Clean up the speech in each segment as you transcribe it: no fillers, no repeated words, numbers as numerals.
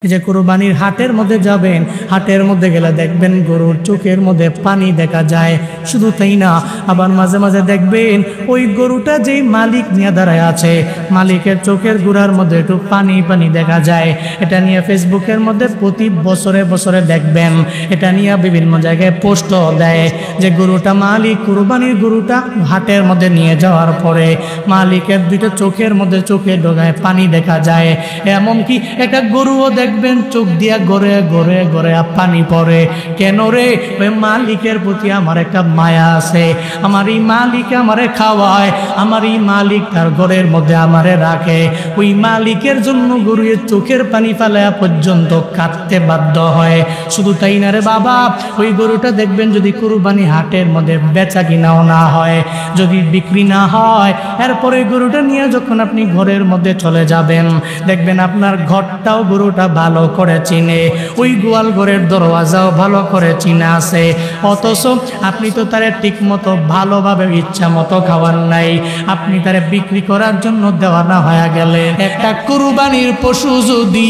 যে কুরবানির হাটের মধ্যে যাবেন, হাটের মধ্যে গেলে দেখবেন গরুর চোখের মধ্যে পানি দেখা যায়। শুধু তাই না, আবার মাঝে মাঝে দেখবেন ওই গরুটা যেই মালিক নিয়ে দাঁড়ায় আছে, মালিকের চোখের গুড়ার মধ্যে একটু পানি পানি দেখা যায়। এটা নিয়ে ফেসবুকের মধ্যে প্রতি বছরে বছরে দেখবেন, এটা নিয়ে বিভিন্ন জায়গায় পোস্টও দেয় যে গরুটা মালিক কুরবানির গরুটা হাটের মধ্যে নিয়ে যাওয়ার পরে মালিকের দুইটা চোখের মধ্যে চোখে ডোগায় পানি দেখা যায়। এমনকি একটা গরুও দেখবেন চোখ দিয়া গড়ে গড়ে গড়ে পানি পড়ে। কেন রে? ওই মালিকের প্রতি আমার একটা মায়া আছে, আমার এই মালিক আমারে খাওয়ায়, আমার এই মালিক তার ঘরের মধ্যে আমারে রাখে। ওই মালিকের জন্য গরুয়ের চোখের পানি ফেলায়া পর্যন্ত কাঁদতে বাধ্য হয়। শুধু তাই না রে বাবা, ওই গরুটা দেখবেন যদি কুরবানি হাটের মধ্যে বেচা কিনাও না হয়, যদি বিক্রি না হয়, এরপরে গরুটা নিয়ে যখন আপনি ঘরের মধ্যে চলে যাবেন, দেখবেন আপনার ঘরটাও গরুটা ভালো করে চিনে, ওই গোয়াল ঘরের দরওয়াজাও ভালো করে চিনে আছে। অথচ আপনি তো তারে ঠিক মতো ভালোভাবে ইচ্ছা মতো খাওয়ার নাই, আপনি তারে বিক্রি করার জন্য দেওয়ানা হয়ে গেলে। একটা কুরবানির পশু যদি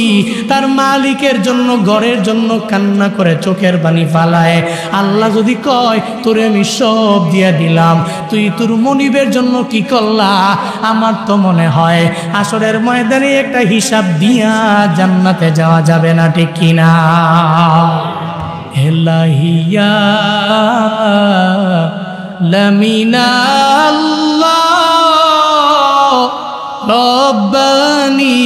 তার মালিকের জন্য ঘরের জন্য কান্না করে চোখের পানি ফালায়, আল্লাহ যদি কয় তোরে আমি সব দিয়ে দিলাম, তুই তোর মনিবের জন্য কি করলা? আমার তো মনে হয় আসরের ময়দানে একটা হিসাব দিয়া জান্নাতে যাওয়া যাবে না, ঠিক কিনা? এলাহিয়া লামিনাল্লাহ রব্বানি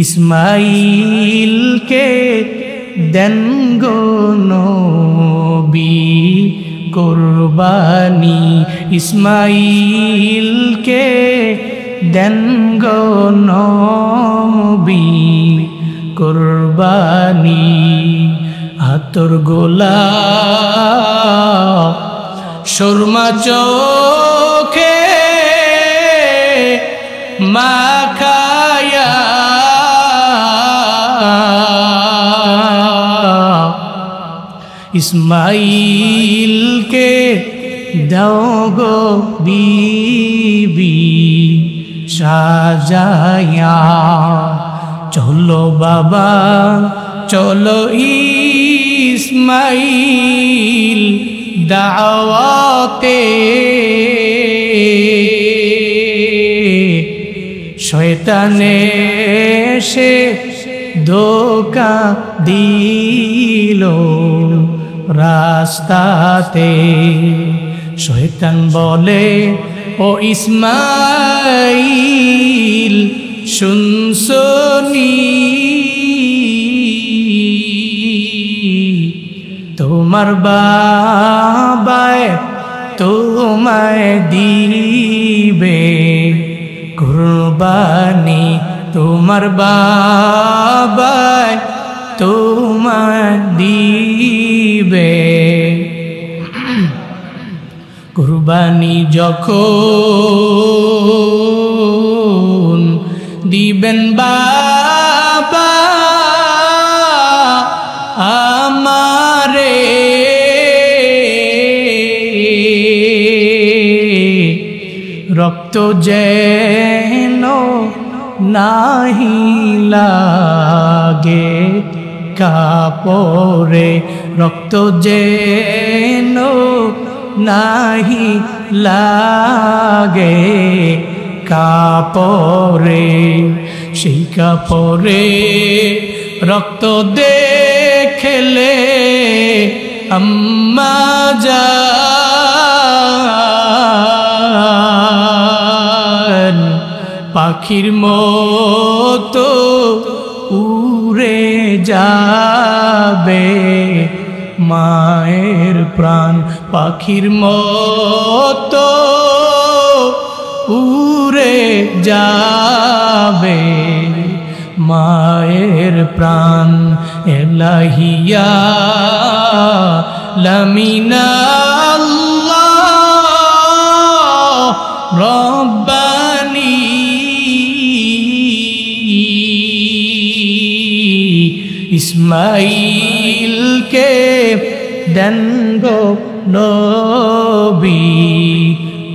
ইসমাইলকে দেন গো নবী কুরবানি, ইসমাইলকে দেন গো নবী কুরবানি। হাতর গোলা সুরমা চোখে মাখায়া ইসমাইলকে দাও গো বিবি সাজায়া। চলো বাবা চলো ইসমাইল দাওয়াতে, শয়তানে সে ধোঁকা দিল রাস্তাতে। শয়তান বলে ও ইসমাইল শুনছনি, তোমার বাবায় তোমায় দিবে কুরবানি, তোমার বাবায় তোমায় দিবে কুরবানি। যখন দিবেন বাবা আমারে, রক্ত যেন নাহি লাগে কাপড়ে, রক্ত যেন নাহি লাগে কাপড়ে, সেই কাপড়ে রক্ত দেখলে আম্মা জান পাখির মতো উড়ে যাবে মায়ের প্রাণ, পাখির মতো উড়ে যাবে মায়ের প্রাণ। এলাহিয়া লামিনাল্লাহ রব্বানি ইসমাইলকে দেন গো নবী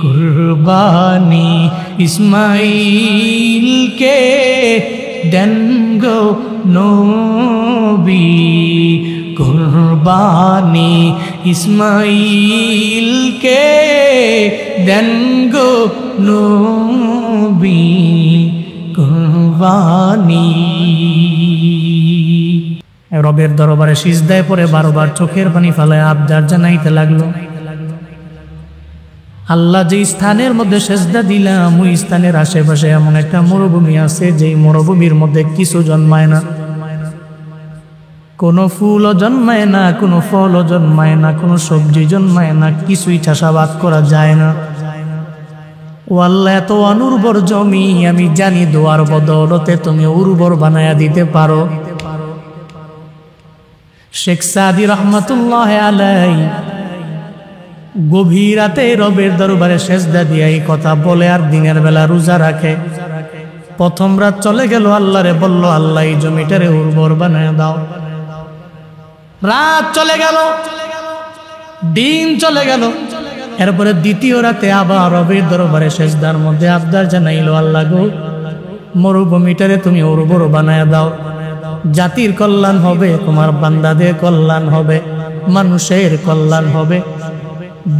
কুরবানি, ইসমাইলকে দেন গো নবী কুরবানি, ইসমাইলকে দেন গো নবী কুরবানি। রবের দরবারে সিজদায় পড়ে 12 বার চোখের পানি ফেলায় আবদার জানাইতে লাগলো, আল্লাহ যে স্থানের মধ্যে সেজদা দিলাম ওই স্থানের আশেপাশে এমন একটা মরুভূমি আছে যেই মরুভূমির মধ্যে কিছু জন্মায় না, কোনো ফুলও জন্মায় না, কোনো ফলও জন্মায় না, কোনো সবজি জন্মায় না, কিছুই চাষাবাদ করা যায় না। ও আল্লাহ, এত অনুর্বর জমি, আমি জানি দোয়ার বদৌলতে তুমি উর্বর বানায়া দিতে পারো। শেখ সাদি রহমাতুল্লাহ আলাইহি গভীর রাতে রবের দরবারে সেজদা দিয়ে এই কথা বলে আর দিনের বেলা রোজা রাখে। প্রথম রাত চলে গেল, আল্লাহরে বলল, আল্লাহ এই জমিটারে উর্বর বানায় দাও। রাত চলে গেল, দিন চলে গেল, এরপরে দ্বিতীয় রাতে আবার রবের দরবারে সেজদার মধ্যে আবদার জানাইল, আল্লাহ গো মরুভূমিটারে তুমি উর্বর বানায় দাও, জাতির কল্যাণ হবে, তোমার বান্দাদের কল্যাণ হবে, মানুষের কল্যাণ হবে।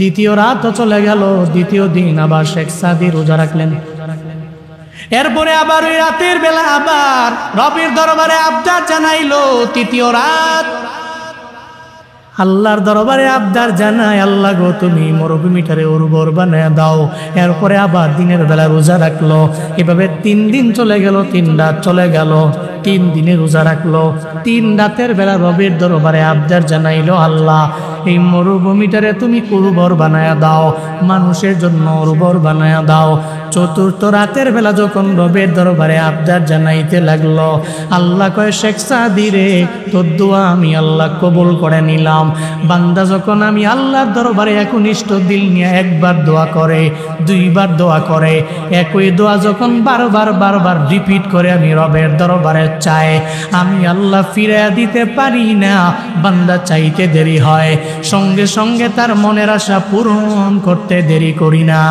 দ্বিতীয় রাত চলে গেল, দ্বিতীয় দিন আবার শেখ সাদি রোজা রাখলেন। এরপরে আবার ওই রাতের বেলা আবার রবের দরবারে আবদার জানাইলো। তৃতীয় রাত আল্লাহর দরবারে আবদার জানায়, আল্লাহ গো তুমি মরুভূমিটারে উর্বর বানায় দাও। এরপরে আবার দিনের বেলা রোজা রাখলো। এভাবে 3 দিন চলে গেল, 3 রাত চলে গেল, 3 দিনে রোজা রাখলো। 3 রাতের বেলা রবের দরবারে আবদার জানাইলো, আল্লাহ এই মরুভূমিটারে তুমি উর্বর বানায় দাও, মানুষের জন্য উর্বর বানায় দাও। চতুর্থ রাতের বেলা যখন রবের দরবারে আবদার জানাইতে লাগলো, আল্লাহ কয়, শেখ সাদি রে, তোর দোয়া আমি আল্লাহ কবুল করে নিলাম। বান্দা যখন আমি আল্লাহর দরবারে একনিষ্ঠ দিল নিয়ে একবার দোয়া করে, 2 বার দোয়া করে, একই দোয়া যখন বারবার রিপিট করে আমি রবের দরবারে চাই, আমি আল্লাহ ফিরিয়ে দিতে পারি না। বান্দা চাইতে দেরি হয়, সঙ্গে সঙ্গে তার মনের আশা পূরণ করতে দেরি করি না।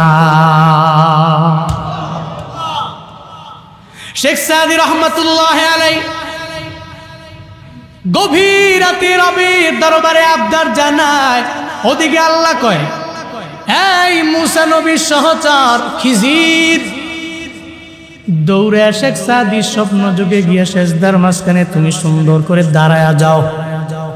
শেখ সাদি রহমাতুল্লাহ আলাইহি গভীর রাতে রবের দরবারে আবদার জানায়। ওদিকে আল্লাহ কয়, এই মুসা নবীর সহচর খিজির দৌড়ে শেখ সাদির স্বপ্ন যুগে গিয়ে সেজদার মাঝখানে তুমি সুন্দর করে দাঁড়ায়া যাও।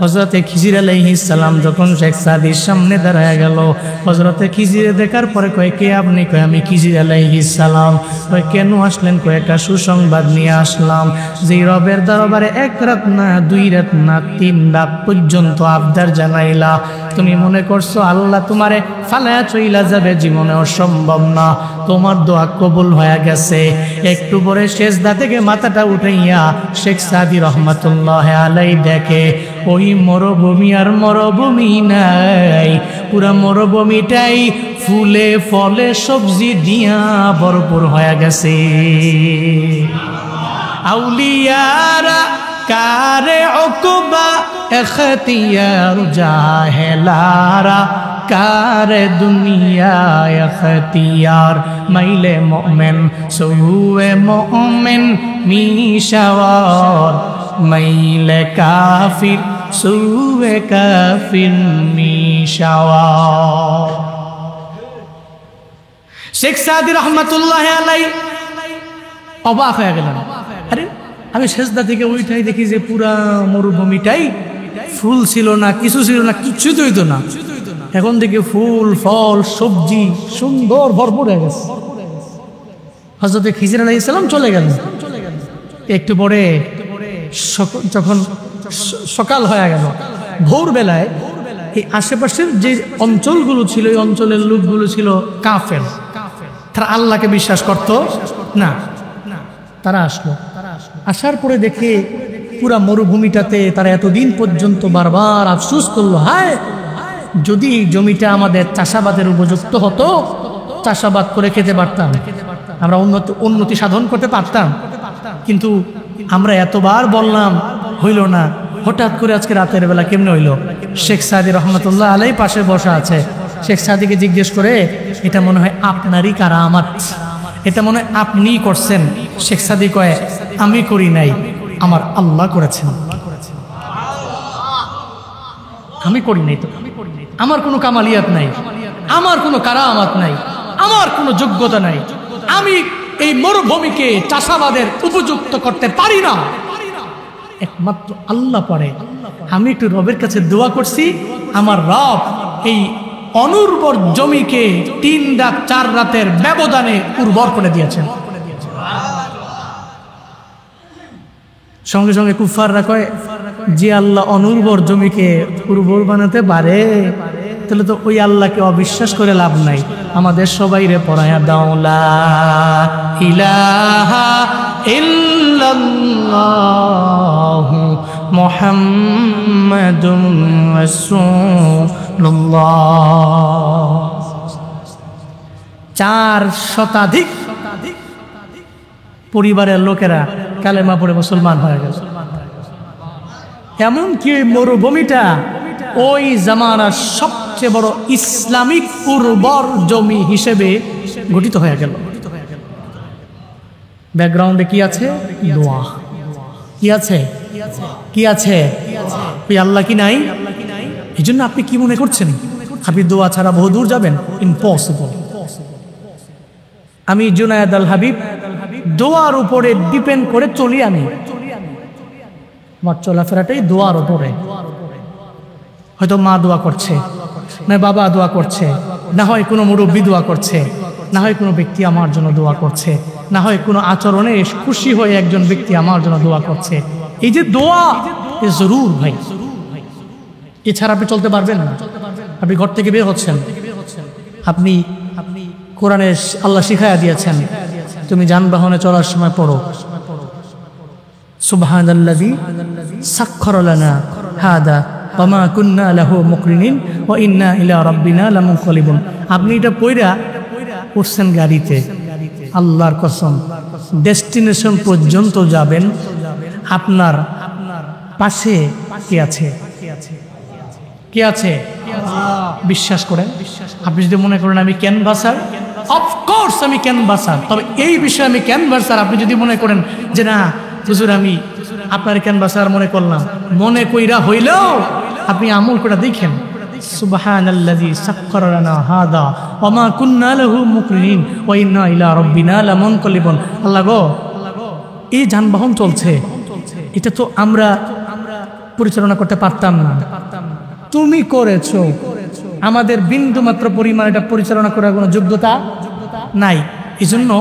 হযরতে খিজির আলাইহিস সালাম যখন শেখ সাদির সামনে দাঁড়ায় গেল, হযরতে খিজিরে দেখার পরে কয়, কে আপনি? কয়, আমি খিজির আলাইহিস সালাম। কয়, কেন আসলেন? কয়, একটা সুসংবাদ নিয়ে আসলাম, যে রবের দরবারে 1 রাত না, 2 রাত না, 3 রাত পর্যন্ত আবদার জানাইলা, তুমি মনে করছো আল্লাহ তোমারে ফালায়া চইলা যাবে? জীবনেও সম্ভব না, তোমার দোয়া কবুল হয়ে গেছে। একটু পরে সেজদা থেকে মাথাটা উঠাইয়া শেখ সাদি রহমাতুল্লাহ আলাইহি দেখে ওই মরুভূমি আর মরুভূমি নাই, পুরা মরুভূমিটাই ফুলে ফলে সবজি দিয়া ভরপুর হয়ে গেছে। আউলিয়ারা কারে উকবা এখতিয়ার জাহেলারা কারে দুনিয়া এখতিয়ার, মাইলে মুমিন সুয়ে মুমিন মিশাওয়ার, মাইলে কাফির সুয়ে কাফির মিশাওয়ার। শেখ সাদি রহমাতুল্লাহ আলাইহি অবাক হয়ে গেলেন, আরে আমি সেজদা থেকে উঠাই দেখি যে পুরা মরুভূমিটাই ফুল ছিল না, কিছু ছিল না, কিচ্ছু তো হইতো না, এখন থেকে ফুল ফল সবজি সুন্দর ভরপুর হয়ে গেছে। হযরত খিজির আলাইহিস সালাম চলে গেলেন। একটু পরে যখন সকাল হয়ে গেল, ভোরবেলায় এই আশেপাশের যে অঞ্চলগুলো ছিল, এই অঞ্চলের লোকগুলো ছিল কাফের, তারা আল্লাহকে বিশ্বাস করত না। তারা আসলো, আসার পরে দেখে পুরা মরুভূমিটাতে তারা এতদিন পর্যন্ত বারবার আফসোস করলো, হায় যদি এই জমিটা আমাদের চাষাবাদের উপযুক্ত হতো, চাষাবাদ করে খেতে পারতাম, আমরা উন্নতি সাধন করতে পারতাম, কিন্তু আমরা এতবার বললাম হইল না, হঠাৎ করে আজকে রাতের বেলা কেমনে হইল? শেখ সাদি রহমাতুল্লাহ আলাইহি পাশে বসা আছে। শেখ সাদিকে জিজ্ঞেস করে, এটা মনে হয় আপনারই কারামাত, এটা মনে হয় আপনিই করছেন। শেখ সাদি কয় আমি করি নাই, আমার আল্লাহ করেছেন। আমি করি নাই তো, আমার কোনো কামালিয়াত নাই, আমার কোনো কারামাত নাই, আমার কোনো যোগ্যতা নাই, আমি এই মরুভূমিকে চাষাবাদের উপযুক্ত করতে পারি না, একমাত্র আল্লাহ পারে। আমি একটু রবের কাছে দোয়া করছি, আমার রব এই অনুর্বর জমিকে 3 রাত 4 রাতের ব্যবধানে উর্বর করে দিয়েছেন। সঙ্গে সঙ্গে কুফাররা কয় যে আল্লাহ অনুর্বর জমিকে উর্বর বানাতে পারে, তাহলে তো ওই আল্লাহকে অবিশ্বাস করে লাভ নাই। আমাদের সবাই রে পড়ায়া দাও লা ইলাহা ইল্লাল্লাহু মুহাম্মাদুর রাসূলুল্লাহ। 4 শতাধিক পরিবারের লোকেরা কালেমা পড়ে মুসলমান হয়ে গেল। এমনকি ওই মরুভূমিটা ওই জামানার সবচেয়ে বড় ইসলামিক উর্বর জমি হিসেবে গঠিত হয়ে গেল। ব্যাকগ্রাউন্ডে কি আছে? দোয়া। কি আছে? কি আছে? ওই আল্লাহ কি নাই? এই জন্য আপনি কি মনে করছেন আপনি দোয়া ছাড়া বহু দূর যাবেন? ইম্পসিবল। আমি জুনায়েদ আল হাবিব দোয়ার উপরে ডিপেন্ড করে চলি। আমি আমার চলাফেরাটাই দোয়ার উপরে। হয়তো মা দোয়া করছে, না বাবা দোয়া করছে, না হয় কোনো মুরব্বী দোয়া করছে, না হয় কোনো ব্যক্তি আমার জন্য দোয়া করছে, না হয় কোনো আচরণে খুশি হয়ে একজন ব্যক্তি আমার জন্য দোয়া করছে। এই যে দোয়া এ জরুর ভাই, এছাড়া আপনি চলতে পারবেন না। আপনি ঘর থেকে বের হচ্ছেন, আপনি কোরআনে আল্লাহ শিখায়া দিয়েছেন তুমি যানবাহনে চলার সময় পড়ো সুবহানাল্লাযী সাখখারা লানা হাদা ওয়া মা কুন্না লাহু মুকরিনিন ওয়া ইন্না ইলা রাব্বিনা লামুনকালিবুন। আপনি এটা পড়া উঠছেন গাড়িতে, আল্লাহর কসম ডেস্টিনেশন পর্যন্ত যাবেন, আপনার পাশে কে আছে? কে আছে? বিশ্বাস করেন। আপনি যদি মনে করেন আমি ক্যানভাসার, অফকোর্স আমি ক্যানভাসার, তবে এই বিষয়ে আমি ক্যানভাসার। আপনি যদি মনে করেন যে না হুজুর আমি আপনার ক্যানভাসার মনে করলাম, মনে কইরা হইলেও আপনি আমল করে দেখেন সুবহানাল্লাযী সাখখারা লানা হাদা ওয়া মা কুন্না লাহু মুকরিনিন ওয়া ইন্না ইলা রাব্বিনা লামুনকালিবুন। আল্লাহ গো, এই যানবাহন চলছে, এটা তো আমরা পরিচালনা করতে পারতাম না, তুমি করেছো। আমাদের বিন্দু মাত্র পরিমাণ এটা পরিচালনা করার কোনো যোগ্যতা নাই। এই জন্য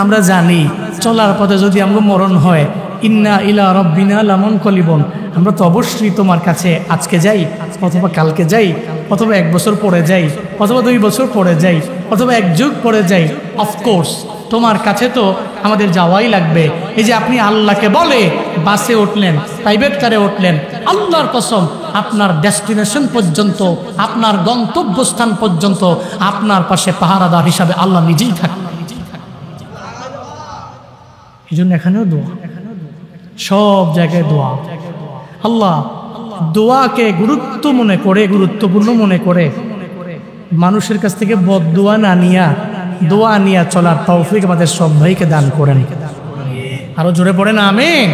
আমরা জানি চলার পথে যদি আমরা মরণ হয়, ইন্না ইলা রাব্বিনা লামুনকালিবুন, আমরা তো অবশ্যই তোমার কাছে আজকে যাই, অথবা কালকে যাই, অথবা 1 বছর পরে যাই, অথবা 2 বছর পরে যাই, অথবা 1 যুগ পরে যাই। অফকোর্স তোমার কাছে তো আমাদের যাওয়াই লাগবে। এই যে আপনি আল্লাহকে বলে বাসে উঠলেন, প্রাইভেট কারে উঠলেন, আল্লাহর কসম আপনার ডেস্টিনেশন পর্যন্ত, আপনার গন্তব্যস্থান পর্যন্ত আপনার পাশে পাহারাদার হিসাবে আল্লাহ নিজেই থাকেন। এই জন্য এখানেও দোয়া, সব জায়গায় দোয়া। আল্লাহ দোয়াকে গুরুত্বপূর্ণ মনে করে মানুষের কাছ থেকে বদদোয়া না নিয়া দোয়া নিয়া চলার তৌফিক আমাদের সব ভাইকে দান করেন। আরো জোরে পড়েন আমিন।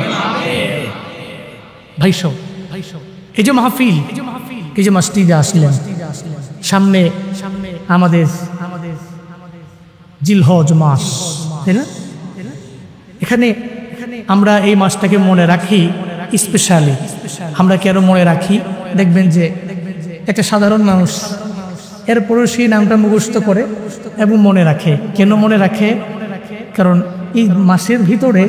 ভাই সব এই যে মাহফিল, এই যে মসজিদে আসলেন, সামনে আমাদের জিলহজ মাস, তাই না? এখানে আমরা এই মাসটাকে মনে রাখি স্পেশালি। আমরা কেন মনে রাখি? দেখবেন যে একটা সাধারণ মানুষ এরপরও সেই নামটা মুখস্থ করে এবং মনে রাখে। কেন মনে রাখে? কারণ এই মাসের ভিতরে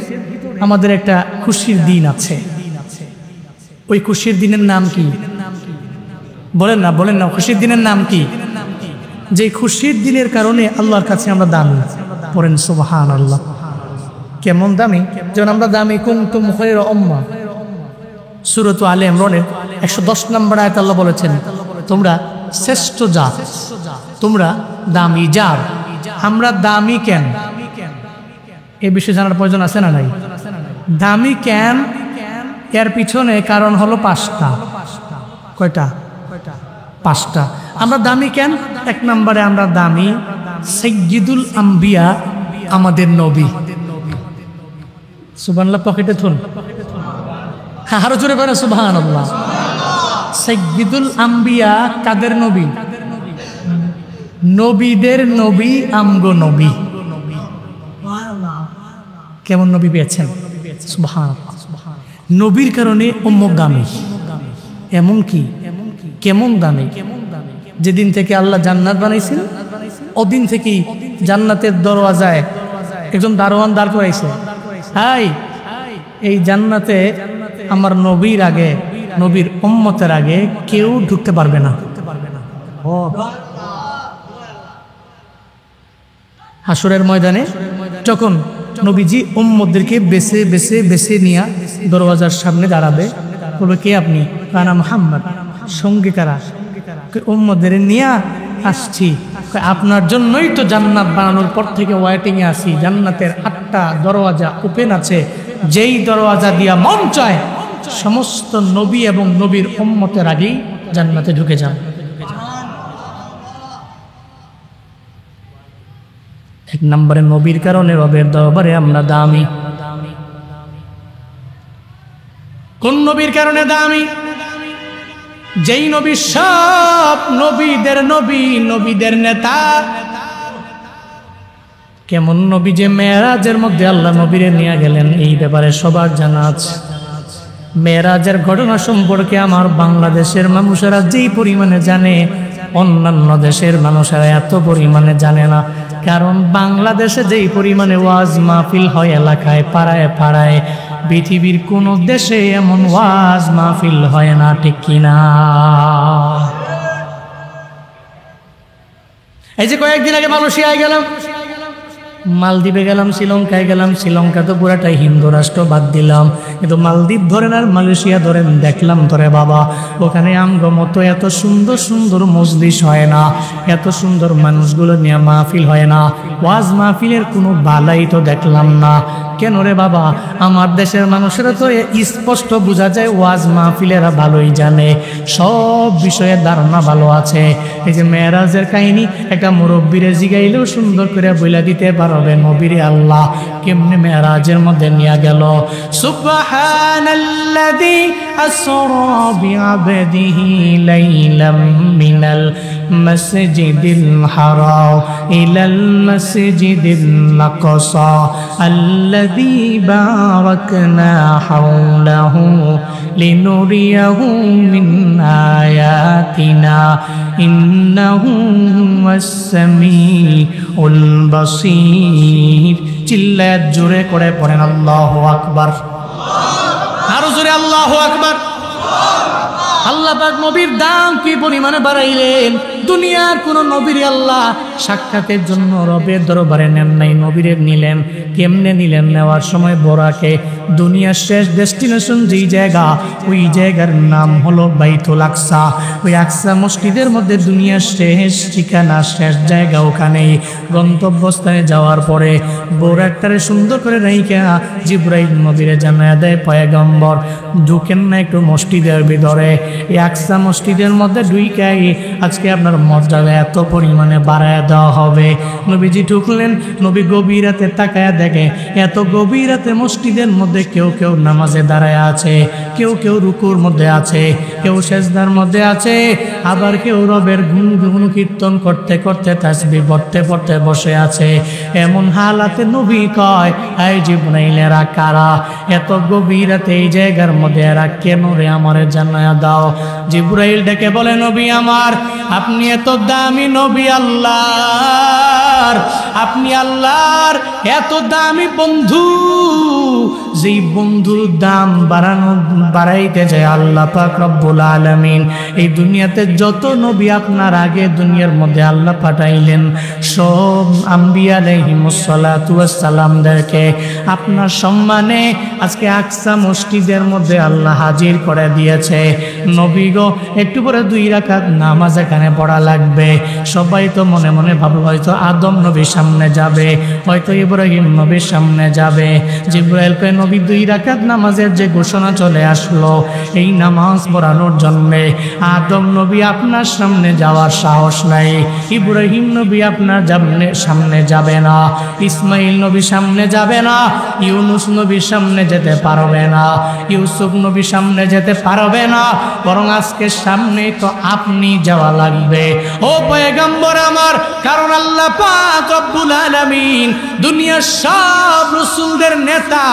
আমাদের একটা খুশির দিন আছে। ওই খুশির দিনের নাম কি? বলেন না খুশির দিনের নাম কি? যে খুশির দিনের কারণে আল্লাহর কাছে আমরা দামি। পড়েন সুবহানাল্লাহ। কেমন দামি? যেমন আমরা দামি কুনতুম খায়রা উম্মাহ, সূরা আলে ইমরানের 110 নম্বর আয়াত আল্লাহ বলেছেন তোমরা শ্রেষ্ঠ জাত, তোমরা দামি জাত। আমরা দামি কেন? এই বিষয়ে জানার প্রয়োজন আছে না নাই? দামি কেন? এর পিছনে কারণ হলো 5টা। কয়টা? 5টা। আমরা দামি কেন? 1 নম্বরে আমরা দামি সাইয়্যিদুল আম্বিয়া আমাদের নবী। সুবহানাল্লাহ পকেটে থুন, আরো জোরে বলেন সুবহানাল্লাহ। সাইয়্যিদুল আম্বিয়া কাদের নবী? নবীদের নবী, আমগো নবী। কেমন নবী পেয়েছেন? সুবহানাল্লাহ। নবীর কারণে উম্মত দামি। এমন কি কেমন দামি? যেদিন থেকে আল্লাহ জান্নাত বানাইছেন ওদিন থেকেই জান্নাতের দরওয়াজায় একজন দারোয়ান দাঁড় করাইছে, হাই এই জান্নাতে আমার নবীর আগে, নবীর উম্মতের আগে কেউ ঢুকতে পারবে না। হাসরের ময়দানে যখন নবীজি উম্মতদেরকে বেছে বেছে বেছে নিয়ে দরওয়াজার সামনে দাঁড়াবে, বলবে কে আপনি? কানা মুহাম্মদ। সঙ্গে কারা? উম্মতদের নিয়ে আসছি। আপনার জন্যই তো জান্নাত বানানোর পর থেকে ওয়েটিং এ আছি। জান্নাতের 8টা দরওয়াজা ওপেন আছে, যেই দরওয়াজা দিয়া মন চায় সমস্ত নবী এবং নবীর উম্মতের আগেই জান্নাতে ঢুকে যান। এক নম্বরে নবীর কারণে রবের দরবারে আমরা দামি। কোন নবীর কারণে দামি? যেই নবী সব নবীদের নবী, নবীদের নেতা। কেমন নবী যে মেরাজের মধ্যে আল্লাহ নবীরে নিয়ে গেলেন, এই ব্যাপারে সবার জানা আছে। মেরাজের ঘটনা সম্পর্কে আমার বাংলাদেশের মানুষেরা যেই পরিমাণে জানে, অন্যান্য দেশের মানুষেরা এত পরিমাণে জানে না। কারণ বাংলাদেশে যেই পরিমাণে ওয়াজ মাহফিল হয় এলাকায় পাড়ায় পাড়ায়, পৃথিবীর কোন দেশে এমন ওয়াজ মাহফিল হয় না, ঠিক কিনা? এই যে কয়েকদিন আগে মালয়েশিয়ায় গেলাম, মালদ্বীপে গেলাম, শ্রীলঙ্কায় গেলাম। শ্রীলঙ্কা তো পুরাটাই হিন্দু রাষ্ট্র, বাদ দিলাম। কিন্তু মালদ্বীপ ধরেন আর মালয়েশিয়া ধরেন, দেখলাম ধরে বাবা ওখানে আমগো মতো এত সুন্দর সুন্দর মজলিস হয় না, এত সুন্দর মানুষগুলো নিয়ে মাহফিল হয় না। ওয়াজ মাহফিলের কোনো বালাই তো দেখলাম না। কেন রে বাবা? আমার দেশের মানুষেরা তো স্পষ্ট বোঝা যায় ওয়াজ মাহফিলেরা ভালোই জানে, সব বিষয়ে ধারণা ভালো আছে। এই যে মেরাজের কাহিনী একটা মুরব্বীরে জিগাইলেও সুন্দর করে বইলা দিতে পারবে নবীরে আল্লাহ কেমনে মেরাজের মধ্যে নিয়ে গেল। সুবহানাল্লাযী আসরা বিআবদিহি লাইলাম মিনাল মাসজিদিল হারাম ইলাল মাসজিদিল আকসা আল্লাযী বারাকনা হাওলাহু লিনুরিয়াহু মিন আয়াতিনা ইন্নাহু হুয়াস সামিউল বাসীর। চিল্লায় জোরে করে পড়েন আল্লাহু আকবার। আরো জোরে আল্লাহু আকবার। আল্লাহ পাক নবীর দাম কি পরিমাণে বাড়াইলেন। দুনিয়ার কোন নবীর আল্লাহ সাক্ষাতের জন্য রবের দরবারে নেন নাই, নবীরে নিলেন। কেমনে নিলেন? নেওয়ার সময় বোরাকে দুনিয়ার শেষ ডেস্টিনেশন যেই জায়গা, ওই জায়গার নাম হলো বাইতুল আকসা। ওই আকসা মসজিদের মধ্যে দুনিয়ার শেষ ঠিকানা, শেষ জায়গা, ওখানেই গন্তব্যস্থানে যাওয়ার পরে বোরাকটারে সুন্দর করে রাইখা জিবরাইল নবীরে জানায়া দেয়, পয়গম্বর ঢুকেন না একটু মসজিদের ভিতরে। এই আকসা মসজিদের মধ্যে ঢুইকাই আজকে আপনার মর্যাদা এত পরিমাণে বাড়ায় দেওয়া হবে। নবীজি ঢুকলেন, নবী গভীর রাতে তাকায়া দেখে এত গভীর রাতে মসজিদের মধ্যে কেউ কেউ নামাজে দাঁড়ায় আছে, কেউ কেউ রুকুর মধ্যে আছে, কেউ সেজদার মধ্যে আছে, আবার কেউ রবের গুণ কীর্তন করতে করতে তাসবিহ পড়তে পড়তে বসে আছে। এমন হালাতে নবী কয়, এই জিবরাইলেরা কারা? এত গভীর রাতে এই জায়গার মধ্যে এরা কেন রে? আমারে জানায়া দাও। জিবরাইল ডেকে বলে, নবী আমার, আপনি এত দামি নবী আল্লাহর, আপনি আল্লাহর এত দামি বন্ধু, যেই বন্ধুর দাম বাড়াইতে যায় আল্লাহ পাক রব্বুল আলামিন। এই দুনিয়াতে যত নবী আপনার আগে দুনিয়ার মধ্যে আল্লাহ পাঠাইলেন, সব আম্বিয়া আলাইহিমুস সালাতু ওয়াস সালামদেরকে আপনার সম্মানে আজকে আকসা মসজিদের মধ্যে আল্লাহ হাজির করে দিয়েছে। নবী গো, একটু পরে 2 রাকাত নামাজ এখানে পড়া লাগবে। সবাই তো মনে মনে ভাবলো হয়তো আদর আদম নবীর সামনে যাবে, হয়তো ইব্রাহিম নবীর সামনে যাবে। জিবরাইল কয় নবী 2 রাকাত নামাজের যে ঘোষণা চলে আসলো, এই নামাজ পড়ানোর জন্যে আদম নবী আপনার সামনে যাওয়ার সাহস নাই, ইব্রাহিম নবী আপনার সামনে যাবে না, ইসমাইল নবী সামনে যাবে না, ইউনুস নবীর সামনে যেতে পারবে না, ইউসুফ নবী সামনে যেতে পারবে না, বরং আজকে সামনে তো আপনি যাওয়া লাগবে ও পয়গম্বর আমার। কারণ আল্লাহ পাক রব্বুল আলামিন দুনিয়ার সব রাসূলদের নেতা,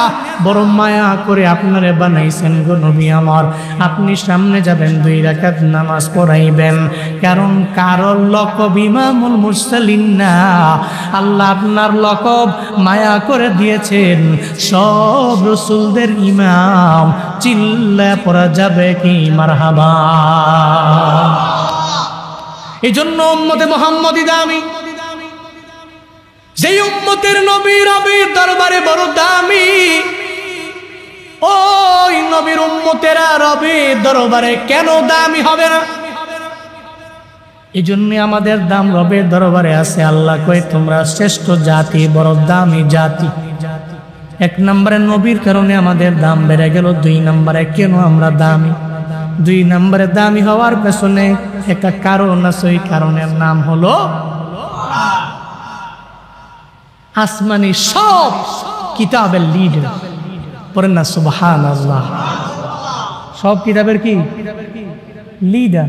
বড় মায়া করে আপনারে বানাইছেন গো নবী আমার। আপনি সামনে যাবেন, 2 রাকাত নামাজ পড়াইবেন, কারণ কারোর লকব ইমামুল মুরসালিন না, আল্লাহ আপনার লকব মায়া করে দিয়েছেন সব রাসূলদের ইমাম। চিল্লায় পড়া যাবে কি মারহাবা। এই জন্য উম্মতে মুহাম্মদী দামি, যেই উম্মতের নবী রবির দরবারে বড় দামি, ওই নবীর উম্মতেরা রবির দরবারে কেন দামি হবে না? এই জন্য আমাদের দাম রবের দরবারে আছে। আল্লাহ কয় তোমরা শ্রেষ্ঠ জাতি, বড় দামি জাতি। 1 নম্বরে নবীর কারণে আমাদের দাম বেড়ে গেল। 2 নম্বরে কেন আমরা দামি? 2 নম্বরে দামি হওয়ার পেছনে একটা কারণ আছে, ওই কারণের নাম হলো আসমানি সব কিতাবের লিডার। পড়েন না সুবহানাল্লাহ। সব কিতাবের কি লিডার,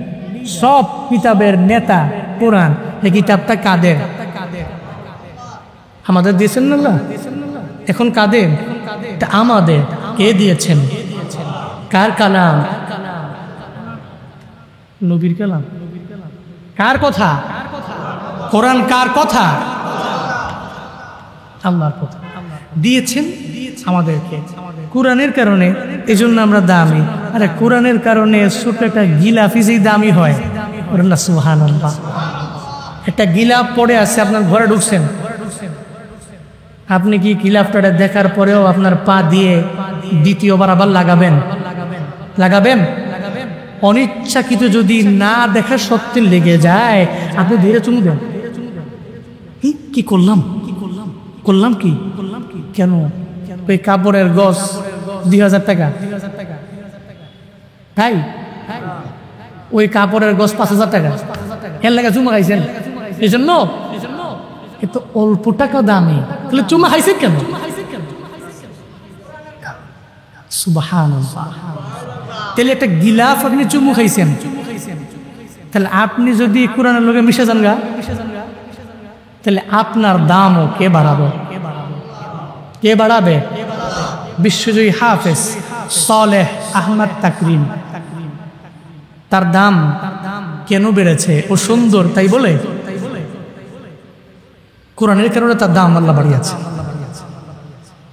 সব কিতাবের নেতা কোরআন। এই কিতাবটা কাদের? আমাদের দিয়েছেন না আল্লাহ। এখন কাদের? আমাদের। কে দিয়েছেন? কার কালাম? নবীর কালাম। কার কথা? কোরআন কার কথা? আল্লাহর কথা। দিয়েছেন আমাদেরকে কোরআনের কারণে, এই জন্য আমরা দামি। আরে কোরআনের কারণে ছোট একটা গিলাফি যেই দামি হয়, সুবহানাল্লাহ। একটা গিলাফ পড়ে আছে, আপনার ঘরে ঢুকছেন, আপনি কি গিলাফটা দেখার পরেও আপনার পা দিয়ে দ্বিতীয়বার আবার লাগাবেন? লাগাবেন? অনিচ্ছাকৃত যদি না দেখা সত্যি লেগে যায়, আপনি ধীরে চুমু দেন। কি করলাম? করলাম কি? কেন? ওই কাপড়ের গজ 2000 টাকা, তাই ওই কাপড়ের গজ 5000 টাকা, এর লাগা চুমা খাইছেন। এই জন্য এত অল্প টাকা দামি, তাহলে চুমা খাইছেন কেন? সুবহানাল্লাহ। তাহলে একটা গিলাফ আপনি চুমু খাইছেন, তাহলে আপনি যদি কোরআনের লোকে মিশে যান গা, তাহলে আপনার দামও কে বাড়াবে? কে বাড়াবে? বিশ্বজয়ী হাফেজ সালেহ আহমদ তাকরিম, তার দাম কেন বেড়েছে? ও সুন্দর তাই বলে? কোরআনের কারণে তার দাম আল্লাহ বাড়িয়েছে।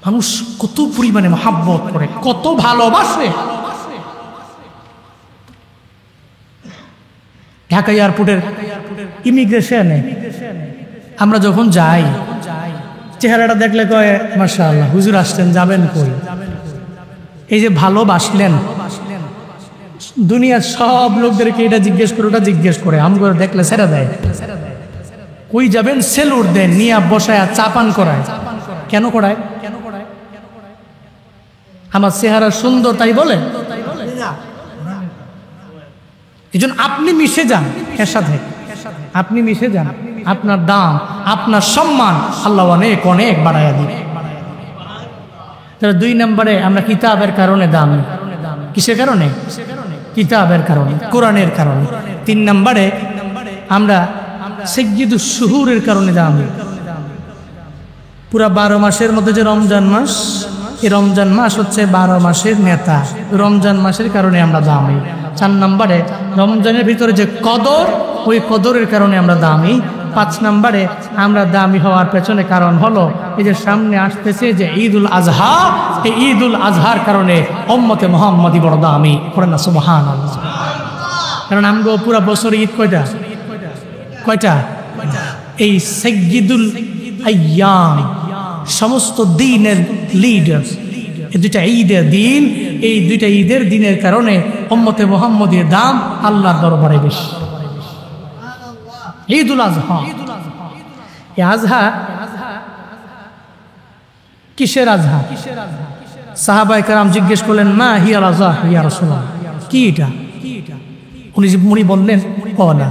মানুষ কত পরিমাণে মহাব্বত করে, কত ভালোবাসে। ঢাকা এয়ারপোর্টের ইমিগ্রেশনে আমরা যখন যাই, চেহারাটা দেখলে কয় মাশাআল্লাহ হুজুর আসছেন, যাবেন কই? এই যে ভালোবাসলেন, দুনিয়ার সব লোকদেরকে এটা জিজ্ঞেস করে ওটা জিজ্ঞেস করে, আমগরে দেখলে ছেড়ে দেয়। কই যাবেন? সেলুট দেন, নিয়ে বসায় চাপান করায়। কেন করায়? আমার চেহারা সুন্দর তাই বলে? এই জন্য আপনি মিশে যান এর সাথে, আপনি মিশে যান, আপনার দাম, আপনার সম্মান আল্লাহ অনেক অনেক বাড়াইয়া দিবে। তাহলে 2 নম্বরে আমরা কিতাবের কারণে দামি। কিসের কারণে? কিতাবের কারণে, কোরআনের কারণে। 3 নম্বরে আমরা সাইয়্যিদুশ শুহুরের কারণে দামি। পুরা 12 মাসের মধ্যে যে রমজান মাস, এই রমজান মাস হচ্ছে 12 মাসের নেতা। রমজান মাসের কারণে আমরা দামি। 4 নম্বরে রমজানের ভিতরে যে কদর, ওই কদরের কারণে আমরা দামি। 5 নম্বরে আমরা দামি হওয়ার পেছনে কারণ হলো এই যে সামনে আসতেছে যে ঈদুল আজহা, এই ঈদুল আজহার কারণে উম্মতে মুহাম্মাদি বড় দামি। পড়েন না সুবহানাল্লাহ। কারণ আমগো পুরা বছর ঈদ কয়টা? কয়টা? এই সাইয়্যিদুল আইয়াম, সমস্ত দিনের লিডার, এই 2টা ঈদের দিন, এই 2টা ঈদের দিনের কারণে উম্মতে মুহাম্মাদির দাম আল্লাহর দরবারে বেশি। ঈদুল আজহা, এই আজহা কিসের আজহা? সাহাবায়ে কেরাম জিজ্ঞেস করলেন, মা হিয়াল আজহা ইয়া রাসূলুল্লাহ, কি এটা? উনি বললেন, কলা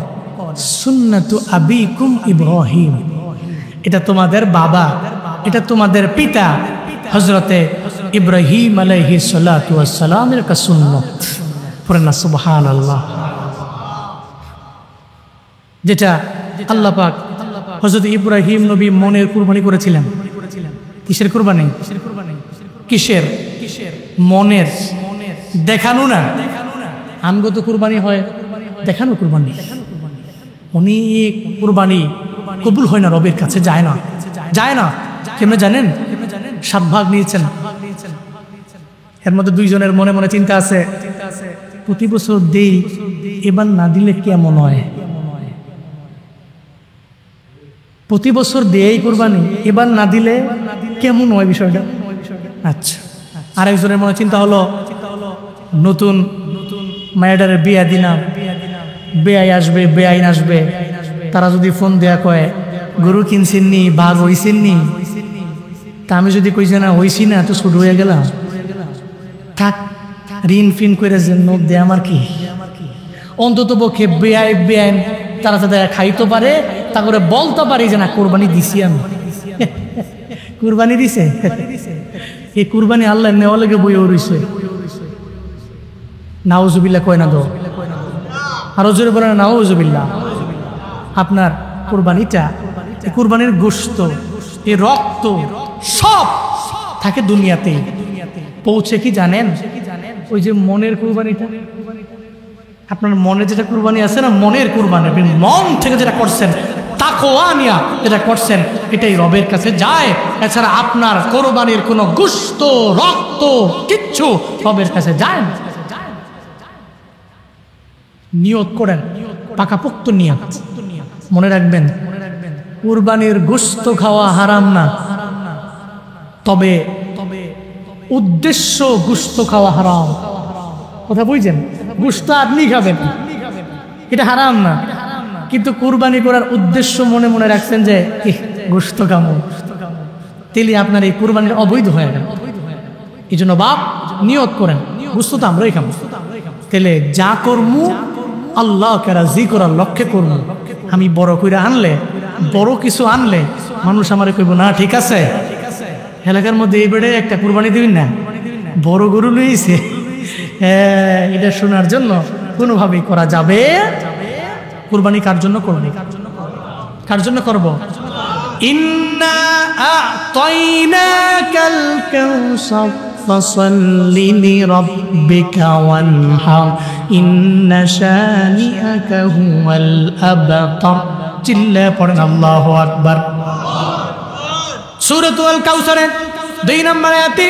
সুন্নাতু আবিকুম ইব্রাহিম, এটা তোমাদের বাবা, এটা তোমাদের পিতা হযরতে ইব্রাহিম আলাইহিস সালাতু ওয়াস সালামের একটা সুন্নত। পড়েন না সুবহানাল্লাহ। যেটা আল্লাহ পাক হযরত ইব্রাহিম নবী মনের কুরবানি করেছিলেন। কিসের কুরবানি? কিসের? মনের। দেখানো না, আমগত কুরবানি হয় দেখানো কুরবানি। উনি কুরবানি কবুল হয় না, রবের কাছে যায় না, যায় না। কেমনে জানেন? 7 ভাগ নিয়েছেন, এর মধ্যে 2 জনের মনে মনে চিন্তা আছে, প্রতি বছর দেই, এবার না দিলে কেমন হয়? প্রতি বছর দেই কুরবানি, এবার না দিলে কেমন হয় বিষয়টা? আচ্ছা, আরেকজনের মনে চিন্তা হলো, নতুন মায়েডারের বিয়া দিনাম, বেআই আসবে, বেআইন আসবে, তারা যদি ফোন দেয়া কয় গরু কিনছেননি, বাঘ হইছেননি, তা আমি যদি কইছে না হইছি না, তো ছোট হয়ে গেলাম, থাক ঋণ ফিন করে যে নোট দেয় আমার কি? অন্তত পক্ষে বেআই বেআইন তারা তাদের খাইতে পারে, তা করে বলতে পারি যে না কোরবানি দিছি আমি। কুরবানি দিছে, এই কুরবানি আল্লাহ নেওয়া লেগে বই রইছে। নাউজুবিল্লাহ কয় না দো, আরো জোরে বলে না নাউজুবিল্লাহ। আপনার কুরবানিটা, এই কুরবানির গোশত, এই রক্ত সব থাকে দুনিয়াতে, পৌঁছে কি জানেন? ওই যে মনের কুরবানিটা, আপনার মনে যেটা কুরবানি আছে না, মনের কুরবানি, আপনি মন থেকে যেটা করছেন, তাকওয়া নিয়া যেটা করছেন, এটাই রবের কাছে যায়। এছাড়া আপনার কুরবানির কোনো গোশত রক্ত কিচ্ছু রবের কাছে যায় না। নিয়ত করেন, পাকাপোক্ত নিয়ত, মনে রাখবেন কুরবানির গোশত খাওয়া হারাম না, তবে উদ্দেশ্য গোশত খাওয়া হারাম। কথা বুঝছেন? গোশত আপনি খাবেন, এটা হারাম না, কিন্তু কুরবানি করার উদ্দেশ্য মনে মনে রাখছেন যে গোশত খাবো, তেলি আপনার এই কুরবানির অবৈধ হয়ে গেল। এই জন্য বাপ নিয়ত করেন, গোশত তো আমরাই খাবো, তেলে যা করমু আল্লাহকে রাজি করার লক্ষ্যে করমু। আমি বড় করে আনলে, বড় কিছু আনলে মানুষ আমারে কইব না ঠিক আছে, এলাকার মধ্যে এই বেড়ে একটা কুরবানি দিবেন না, বড় গরু লইছে, এটা শোনার জন্য কোনোভাবেই করা যাবে। কুরবানি কার জন্য করব? কার জন্য করব? ইন্না আ'তাইনাকাল কাউসার ফাসাল্লি লিরাব্বিকা ওয়ানহার ইন্না শানিআকা হুয়াল আবতার। চিল্লা পড়েন আল্লাহু আকবার। সূরাতুল কাউসারের 2 নম্বর আয়াতে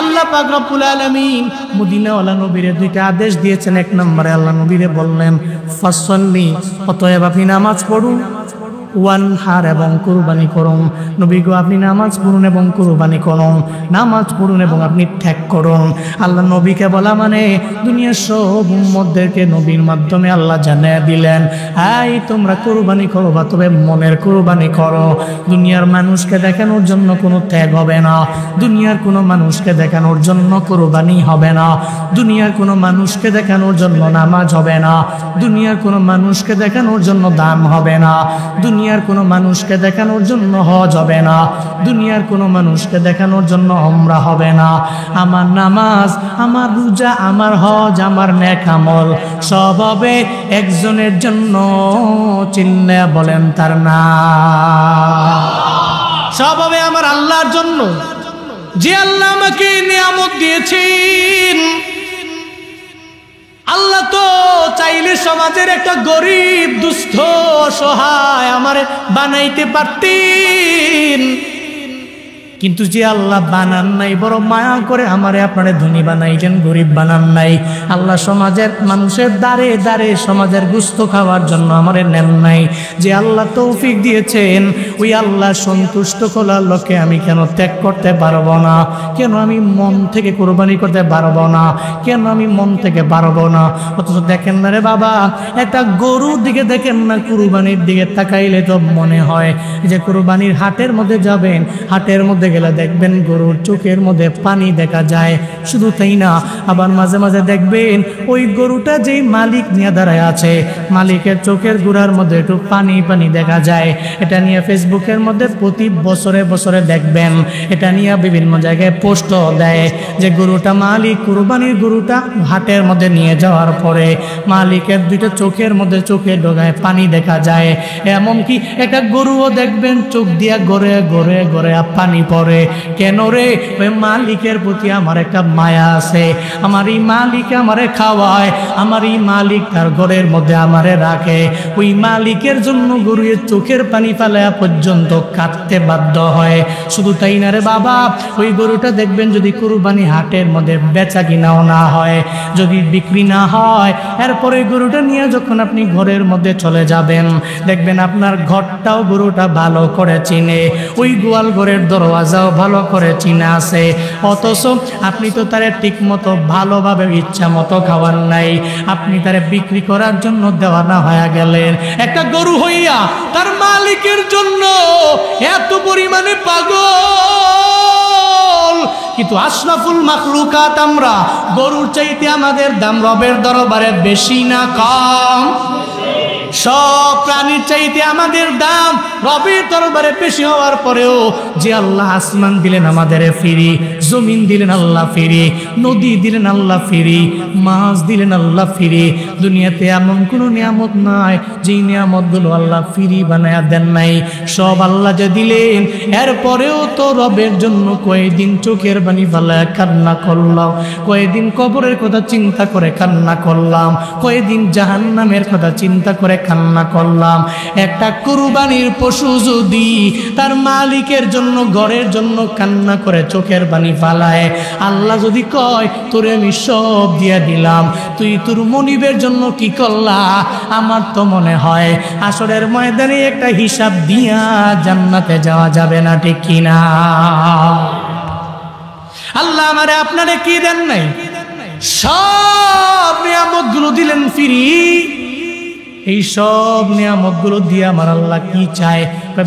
আল্লাহ পাক রব্বুল আলামিন মদিনাওয়ালা নবীরে 2টা আদেশ দিয়েছেন। 1 নম্বরে আল্লাহ নবীরে বললেন ফাসাল্লি, অতএব আপনি নামাজ পড়ুন, ওয়ানহার এবং কুরবানি করুন। নবী গো আপনি নামাজ পড়ুন এবং কুরবানি করুন, নামাজ পড়ুন এবং আপনি ত্যাগ করুন। আল্লাহ নবীকে বলা মানে দুনিয়ার সব উম্মতদেরকে নবীর মাধ্যমে আল্লাহ জানিয়ে দিলেন, এই তোমরা কুরবানি করো, বা তবে মনের কুরবানি করো। দুনিয়ার মানুষকে দেখানোর জন্য কোনো ত্যাগ হবে না, দুনিয়ার কোনো মানুষকে দেখানোর জন্য কুরবানি হবে না, দুনিয়ার কোনো মানুষকে দেখানোর জন্য নামাজ হবে না, দুনিয়ার কোনো মানুষকে দেখানোর জন্য দান হবে না, দুনিয়ার কোনো মানুষকে দেখানোর জন্য হজ হবে না, দুনিয়ার কোনো মানুষকে দেখানোর জন্য উমরা হবে না। আমার নামাজ, আমার রোজা, আমার হজ, আমার নেক আমল সব হবে একজনের জন্য। চিল্লা বলেন তার নাম। সব হবে আমার আল্লাহর জন্য, যে আল্লাহ আমাকে নিয়ামত দিয়েছেন। আল্লাহ তো চাইলে সমাজের একটা গরিব দুস্থ অসহায় আমারে বানাইতে পারতেন, কিন্তু যে আল্লাহ বানান নাই, বড় মায়া করে আমারে আপনারে ধনী বানাইছেন, গরিব বানান নাই। আল্লাহ সমাজের মানুষের দ্বারে দ্বারে সমাজের গুস্ত খাওয়ার জন্য আমারে নেন নাই। যে আল্লাহ তৌফিক দিয়েছেন, ওই আল্লাহ সন্তুষ্ট করার লক্ষ্যে আমি কেন ত্যাগ করতে পারবো না? কেন আমি মন থেকে কোরবানি করতে পারবো না? কেন আমি মন থেকে পারবো না? অথচ দেখেন না রে বাবা, একটা গরুর দিকে দেখেন না, কুরবানির দিকে তাকাইলে তো মনে হয় যে কুরবানির হাটের মধ্যে যাবেন, হাটের মধ্যে গেলে দেখবেন গরুর চোখের মধ্যে পানি দেখা যায়। শুধু তাই না, আবার মাঝে মাঝে দেখবেন ওই গরুটা যেই মালিক নিয়ে দাঁড়ায় আছে, মালিকের চোখের গোড়ার মধ্যে একটু পানি পানি দেখা যায়। এটা নিয়ে ফেসবুকের মধ্যে প্রতি বছরে বছরে দেখবেন, এটা নিয়ে বিভিন্ন জায়গায় পোস্টও দেয় যে গরুটা মালিক কুরবানির গরুটা হাটের মধ্যে নিয়ে যাওয়ার পরে মালিকের দুইটা চোখের মধ্যে চোখে ডোগায় পানি দেখা যায়। এমনকি একটা গরুও দেখবেন চোখ দিয়া গড়ে গড়ে গড়ে পানি পড়ে। কেন রে? ওই মালিকের প্রতি আমার একটা মায়া আছে, আমার এই মালিক আমারে খাওয়ায়, আমার এই মালিক তার ঘরের মধ্যে আমারে রাখে। ওই মালিকের জন্য গরুয়ের চোখের পানি ফালায়া পর্যন্ত কাটতে বাধ্য হয়। শুধু তাই না রে বাবা, ওই গরুটা দেখবেন যদি কুরবানি হাটের মধ্যে বেচা কিনাও না হয়, যদি বিক্রি না হয়, এরপরে গরুটা নিয়ে যখন আপনি ঘরের মধ্যে চলে যাবেন, দেখবেন আপনার ঘরটাও গরুটা ভালো করে চিনে, ওই গোয়াল ঘরের দরওয়াজাও ভালো করে চিনা আছে। অথচ আপনি তো তারে ঠিক মতো ভালোভাবে ইচ্ছা মতো খাওয়ার নাই, আপনি তারে বিক্রি করার জন্য দেওয়ানা হয়ে গেলেন। একটা গরু হইয়া তার মালিকের জন্য এত পরিমাণে পাগল। কিন্তু আশরাফুল মাখলুকাত আমরা, গরুর চাইতে আমাদের দাম রবের দরবারে বেশি না কম? সব প্রাণীর চাইতে আমাদের দাম রবের দরবারে বেশি হওয়ার পরেও যে আল্লাহ আসমান দিলেন আমাদের ফিরি, জমিন দিলেন আল্লাহ ফিরি, নদী দিলেন আল্লাহ ফিরি, মাছ দিলেন আল্লাহ ফিরি। দুনিয়াতে এমন কোনো নিয়ামত নাই যেই নিয়ামতগুলো আল্লাহ ফিরি বানায়া দেন নাই। সব আল্লাহ যে দিলেন, এরপরেও তো রবের জন্য কয়েকদিন চোখের পানি ফালায় কান্না করলাম, কয়েকদিন কবরের কথা চিন্তা করে কান্না করলাম, কয়েকদিন জাহান্নামের কথা চিন্তা করে কান্না করলাম। একটা কুরবানির পশু যদি তার মালিকের জন্য ঘরের জন্য কান্না করে চোখের পানি ফালায়, আল্লাহ যদি কয় তোরে আমি সব দিয়া দিলাম, তুই তোর মনিবের জন্য কি করলা? আমার তো মনে হয় আসরের ময়দানে একটা হিসাব দিয়া জান্নাতে যাওয়া যাবে না, ঠিক কিনা? আল্লাহ আমারে আপনারে কি দেন নাই? সব নিয়ামতগুলো দিলেন ফিরি। এই সব নিয়ামতগুলো দিয়ে আমার আল্লাহ কি চায়?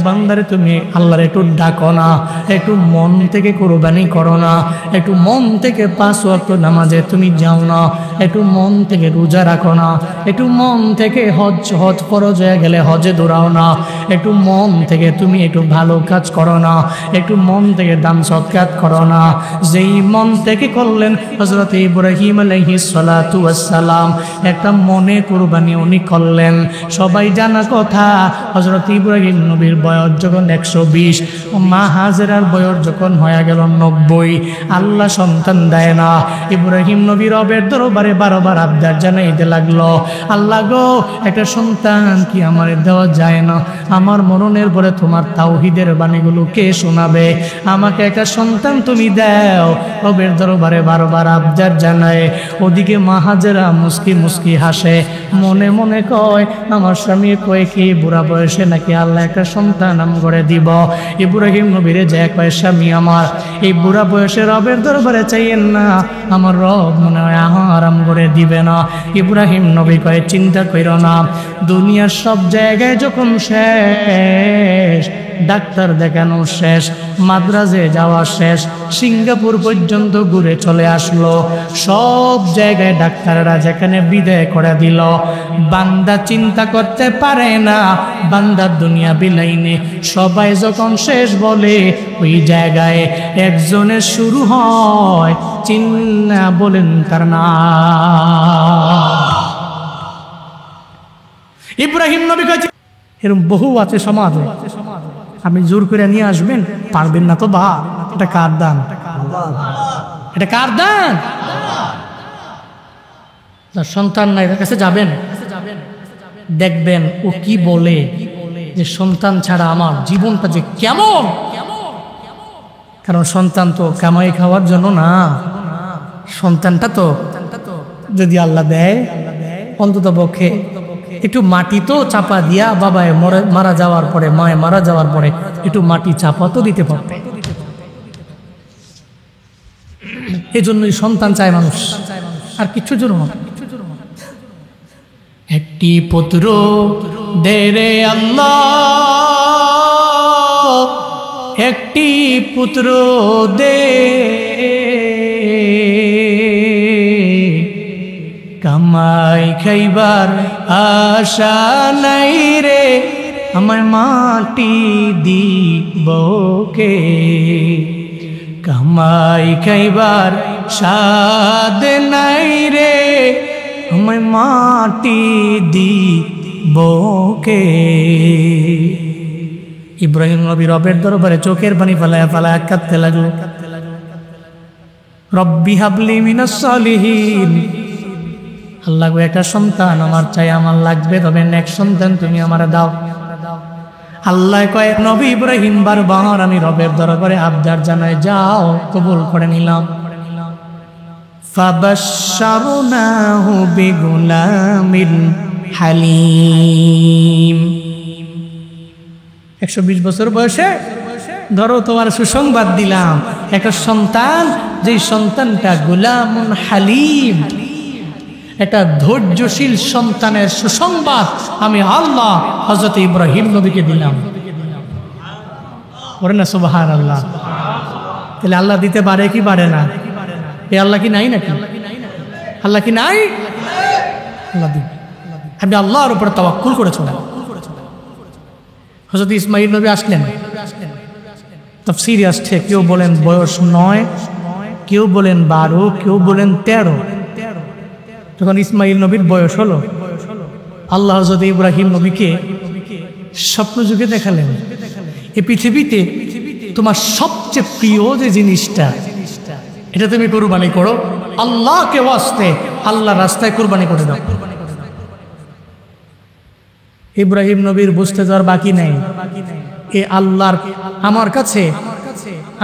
বান্দারে তুমি আল্লাহর একটু ডাকো না, একটু মন থেকে কুরবানি করো না, একটু মন থেকে 5 ওয়াক্ত নামাজে তুমি যাও না, একটু মন থেকে রোজা রাখো না, একটু মন থেকে হজ ফরজ হয়ে গেলে হজে দৌড়াও না, একটু মন থেকে তুমি একটু ভালো কাজ করো না, একটু মন থেকে দান সৎকার করো না। যেই মন থেকে করলেন হযরত ইব্রাহিম আলাইহিস সালাতু ওয়াস সালাম, একটা মনে কুরবানি উনি করলেন। সবাই জানা কথা, হযরত ইব্রাহিম নবীর বয়স যখন 120, মা হাজেরার বয়স যখন হয়ে গেল 90, আল্লাহ সন্তান দেয় না। ইব্রাহিম নবী রবের দরবারে বারবার আবদার জানাইতে লাগলো, আল্লাহ গো, একটা সন্তান কি আমার দেওয়া যায় না? আমার মরণের পরে তোমার তাওহীদের বাণীগুলো কে শোনাবে? আমাকে একটা সন্তান তুমি দাও। রবের দরবারে বারবার আবদার জানায়। ওদিকে মা হাজেরা মুস্কি মুস্কি হাসে, মনে মনে কয় আমার স্বামী কয় কি বুড়া বয়সে নাকি আল্লাহ একটা সন্তান নাম করে দিব। ইব্রাহিম নবীরে যে কয় স্বামী আমার এই বুড়া বয়সে রবের দরবারে চাইয়েন না, আমার রব মনে হয় আরাম করে দিবে না। ইব্রাহিম নবী কয় চিন্তা কইরো না, দুনিয়ার সব জায়গায় যখন শেষ, ডাক্তার দেখানো শেষ, মাদ্রাজে যাওয়া শেষ, সিঙ্গাপুর পর্যন্ত ঘুরে চলে আসলো, সব জায়গায় ডাক্তাররা যেখানে বিদায় করে দিল, বান্দা চিন্তা করতে পারে না বান্দার দুনিয়া বিলাইনে। সবাই যখন শেষ বলে, ওই জায়গায় একজনের শুরু হয় চিন্না, বলেন তার নাম। ইব্রাহিম নবী কাছে এরকম বহু আছে সমাজে, আপনি জোর করে নিয়ে আসবেন, পারবেন না তো বা এটা কার দান? এটা কার দান? যার সন্তান নাই তার কাছে যাবেন, দেখবেন ও কি বলে যে সন্তান ছাড়া আমার জীবনটা যে কেমন। কারণ সন্তান তো কামাই খাওয়ার জন্য না, সন্তানটা তো যদি আল্লাহ দেয় অন্তত পক্ষে একটু মাটি তো চাপা দিয়া বাবায় মারা যাওয়ার পরে, মায়ে মারা যাওয়ার পরে একটু মাটি চাপা তো দিতে পারবে। এই জন্যই সন্তান চায় মানুষ, আর কিছু জন্য না। একটি পুত্র দে রে আল্লাহ, একটি পুত্র দে, কামাই খাইবার আশা নাই রে, আমায় মাটি দিব কে, কামাই খাইবার সাদ নাই রে, আমায় মাটি দিব কে। ইব্রাহিম নবী রবের দরবারে চোখের পানি ফেলায় ফেলায় কাঁদতে লাগলো, রব্বি হাবলি মিনাস সালিহিন, আল্লাহ গো একটা সন্তান আমার চাই, আমার লাগবে, তবে নেক সন্তান তুমি আমার দাও। আল্লাহ কয় নবী ইব্রাহিম বারবার আমি রবের দরবারে আবদার জানাই, যাও কবুল করে নিলাম। ফাবাশশারনাহু বিগুলামিন হালিম, 120 বছর বয়সে ধরো তোমার সুসংবাদ দিলাম, একটা সন্তান, যে সন্তানটা গুলামুন হালিম, একটা ধৈর্যশীল সন্তানের সুসংবাদ আমি আল্লাহ হযরত ইব্রাহিম নবীকে দিলাম। বলেন না সুবহানাল্লাহ। তাহলে আল্লাহ দিতে পারে কি পারে না? এই আল্লাহ কি নাই নাকি? আল্লাহ কি নাই? আল্লাহ দিবে। আপনি আল্লাহর উপরে তাওয়াক্কুল করে চলেন। হযরত ইসমাঈল নবী আসলেন, তাফসীরে আসছে কেউ বলেন বয়স 9, কেউ বলেন 12, কেউ বলেন 13। যখন ইসমাঈল নবীর বয়স হলো, আল্লাহ হযরত ইব্রাহিম নবীকে স্বপ্ন যুগে দেখালেন, এই পৃথিবীতে তোমার সবচেয়ে প্রিয় যে জিনিসটা, এটা তুমি কুরবানি করো, আল্লাহকে ওয়াস্তে আল্লাহর রাস্তায় কুরবানি করে দাও। ইব্রাহিম নবীর বুঝতে যাওয়ার বাকি নাই, এ আল্লাহর আমার কাছে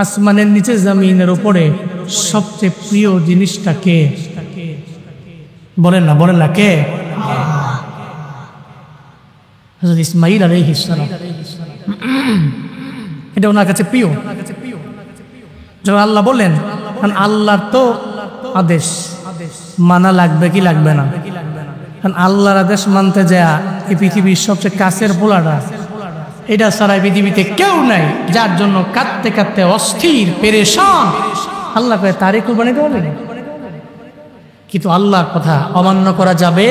আসমানের নিচে জমিনের উপরে সবচেয়ে প্রিয় জিনিসটা কে? বলেন না কে? হযরত ইসমাঈল আলাইহিস সালাম, এটা ওনার কাছে প্রিয়। যখন আল্লাহ বলেন, কারণ আল্লাহর তো আদেশ মানা লাগবে কি লাগবে না? কারণ আল্লাহর আদেশ মানতে যায় এই পৃথিবীর সবচেয়ে কাছের পোলাটা, এটা ছাড়া পৃথিবীতে কেউ নাই, যার জন্য কাঁদতে কাঁদতে অস্থির পেরেশান, আল্লাহ কয়ে তারে কুরবানি দেওয়া হবে না। কিন্তু আল্লাহর কথা অমান্য করা যাবে?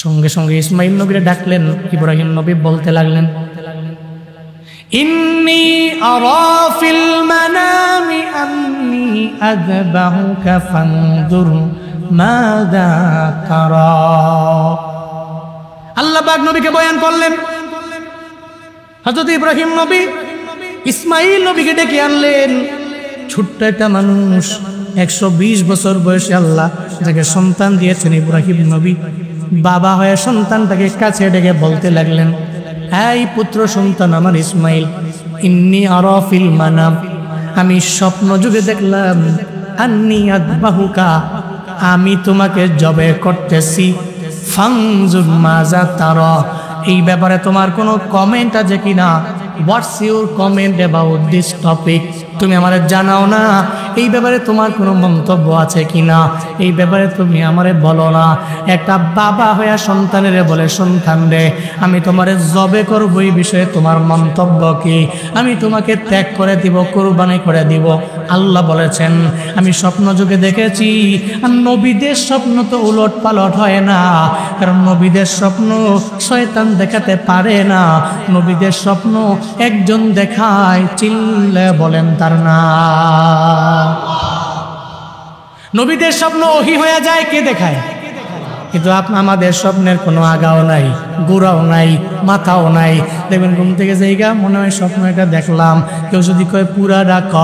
সঙ্গে সঙ্গে ইসমাঈল নবীরে ডাকলেন, ইব্রাহিম নবী বলতে লাগলেন, ইন্নী আরা ফিল মানামি আন্নী আযবাহুকা ফানজুর মাযা তারা। আল্লাহ পাক নবীকে বয়ান করলেন, হযরত ইব্রাহিম নবী ইসমাঈল নবীকে ডেকে আনলেন। ছোট্ট একটা মানুষ, 120 বছর বয়সে আল্লাহ যাকে সন্তান দিয়েছেন ইব্রাহিম নবী, বাবা হয়ে সন্তানটাকে কাছে ডেকে বলতে লাগলেন, এই পুত্র সন্তান আমার ইসমাঈল, ইন্নী আরা ফিল মানাম, আমি স্বপ্ন যুগে দেখলাম, আন্নী আযবাহুকা, আমি তোমাকে জবে করতেছি, ফানজুর মাযা তারা, এই ব্যাপারে তোমার কোনো কমেন্ট আছে কিনা? What's your comment about this topic? তুমি আমারে জানাও না এই ব্যাপারে তোমার কোনো মন্তব্য আছে কিনা, এই ব্যাপারে তুমি আমারে বলো না। একটা বাবা হয়ে সন্তানের বলে, সন্তান রে আমি তোমারে জবে করব, এই বিষয়ে তোমার মন্তব্য কি? আমি তোমাকে ত্যাগ করে দিব, কুরবানি করে দিব। আল্লাহ বলেছেন, আমি স্বপ্ন যুগে দেখেছি, আর নবীদের স্বপ্ন তো উলট পালট হয় না, কারণ নবীদের স্বপ্ন শয়তান দেখাতে পারে না, নবীদের স্বপ্ন একজন দেখায়, চিল্লে বলেন তার নাম। নবীদের স্বপ্ন ওহী হয়ে যায়, কে দেখায়? কিন্তু আমাদের স্বপ্নের কোনো আগাও নাই, গোড়াও নাই, মাথাও নাই। দেখবেন ঘুম থেকে জায়গা মনে হয় স্বপ্ন এটা দেখলাম, কেউ যদি কয় পুরাটা ক,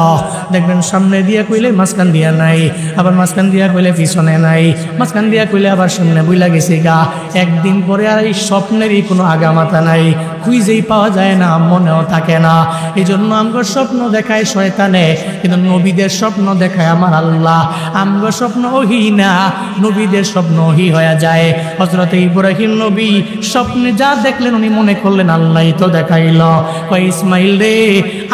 দেখবেন সামনে দিয়া কইলে মাঝখান দিয়া নাই, আবার মাঝখান দিয়া কইলে পিছনে নাই, মাঝখান দিয়া কইলে আবার সামনে বইলা গেছে গা। একদিন পরে আর এই স্বপ্নেরই কোনো আগা মাথা নাই, খুঁজেই পাওয়া যায় না, মনেও থাকে না। এই জন্য আমগর স্বপ্ন দেখায় শয়তানে, কিন্তু নবীদের স্বপ্ন দেখায় আমার আল্লাহ। আমগর স্বপ্ন ওহি না, নবীদের স্বপ্ন ওহি হয়ে যায়। হযরত ইব্রাহিম নবী স্বপ্নে যা দেখলেন উনি মনে করলেন আল্লাহই তো দেখাইল। কই ইসমাইল রে,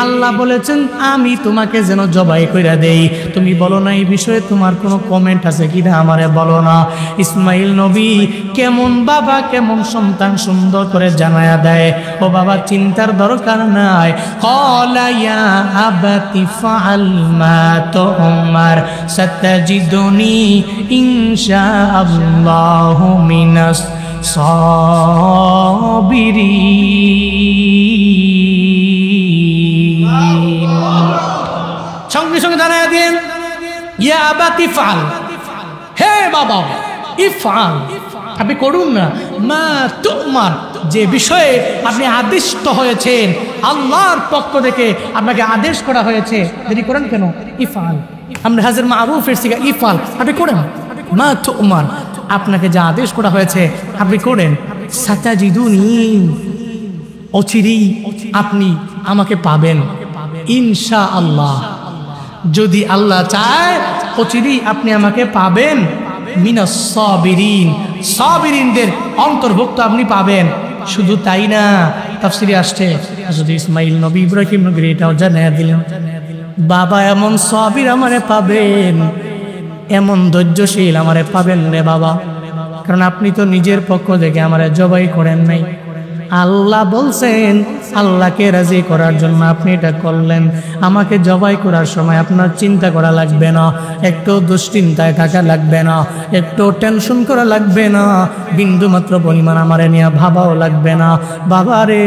আল্লাহ বলেছেন আমি তোমাকে যেন জবাই কইরা দেই, তুমি বলো না এই বিষয়ে তোমার কোনো কমেন্ট আছে কিনা আমারে বলো না। ইসমাইল নবী কেমন বাবা কেমন সন্তান সুন্দর করে জানায়া দেয়, ও বাবা চিন্তার দরকার নাই। ক্বালা ইয়া আবাতি ফাআল মা তুমার সাতাজিদুনি ইনশাআল্লাহু মিনাস সাবিরিন। সঙ্গে সঙ্গে জানায়া দেন ইয়া আবাতি ফাআল, হে বাবা ইফআল, আপনি করুন না, মা তুমার, যে বিষয়ে আপনি আদিষ্ট হয়েছেন, আল্লাহর পক্ষ থেকে আপনাকে আদেশ করা হয়েছে, দেরি করেন কেন? ইফআল, আমরা হাজার মারুফের সিগা ইফআল, আপনি করেন। মা তুমার, আপনাকে যা আদেশ করা হয়েছে আপনি করেন। সাতাজিদুনি, অচিরেই আপনি আমাকে পাবেন, ইনশাআল্লাহ, যদি আল্লাহ চায় অচিরেই আপনি আমাকে পাবেন। মিনাস সাবিরিন, সাবিরিনদের অন্তর্ভুক্ত আপনি পাবেন। শুধু তাই না, তাফসিরে আসছে যদি ইসমাইল নবী ইব্রাহিম নবী এটাও জানিয়ে দিলেন, বাবা এমন সাবির আমারে পাবেন, এমন ধৈর্যশীল আমারে পাবেন রে বাবা, কারণ আপনি তো নিজের পক্ষ থেকে আমারে জবাই করেন নাই। আল্লাহ বলছেন, আল্লাহকে রাজি করার জন্য আপনি এটা করলেন। আমাকে জবাই করার সময় আপনার চিন্তা করা লাগবে না, একটু দুশ্চিন্তায় থাকা লাগবে না, একটু টেনশন করা লাগবে না, বিন্দু মাত্র পরিমাণ আমারে নিয়ে ভাবাও লাগবে না। বাবা রে,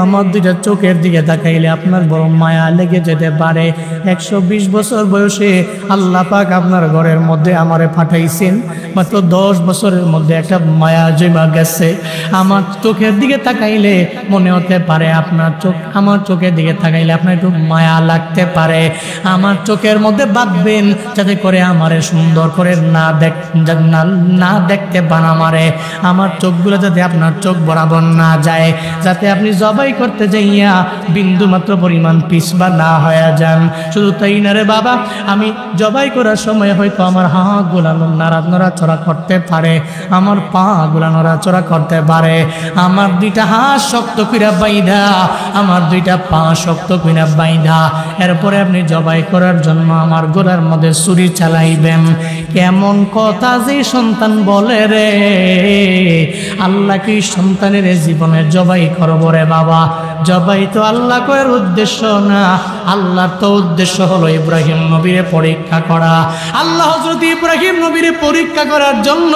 আমার দুইটা চোখের দিকে তাকাইলে আপনার বড় মায়া লেগে যেতে পারে। 120 বছর বয়সে আল্লাহ পাক আপনার ঘরের মধ্যে আমারে পাঠাইছেন, মাত্র 10 বছরের মধ্যে একটা মায়া জমা গেছে। আমার চোখের দিকে তাকাইলে মনে হতে পারে আপনার চোখ, আমার চোখের দিকে তাকাইলে আপনার একটু মায়া লাগতে পারে। আমার চোখের মধ্যে বাঁধবেন যাতে করে আমারে সুন্দর করে না দেখতে পান আমারে। আমার চোখগুলো যাতে আপনার চোখ বরাবর না যায়, যাতে আপনি জবাই করতে যাইয়া বিন্দু মাত্র পরিমাণ পিছবা না হয়ে যান। শুধু তাই না রে বাবা, আমি জবাই করার সময় হয়তো আমার হাতগুলো নড়াচড়া করতে পারে, আমার পা গুলা নড়াচড়া করতে পারে, আমার দুইটা হাত শক্ত কইরা বাইধা, আমার দুইটা পা শক্ত কইরা বাইধা, এরপরে আপনি জবাই করার জন্য আমার গোলার মধ্যে ছুরি চালাইবেন। কেমন কথা যে সন্তান বলে রে, আল্লাহ কি সন্তানের জীবনে জবাই করব রে বাবা? জবাই তো আল্লাহ কয়ের উদ্দেশ্য না, আল্লাহর তো উদ্দেশ্য হলো ইব্রাহিম নবীরে পরীক্ষা করা। আল্লাহ হযরত ইব্রাহিম নবীরে পরীক্ষা করার জন্য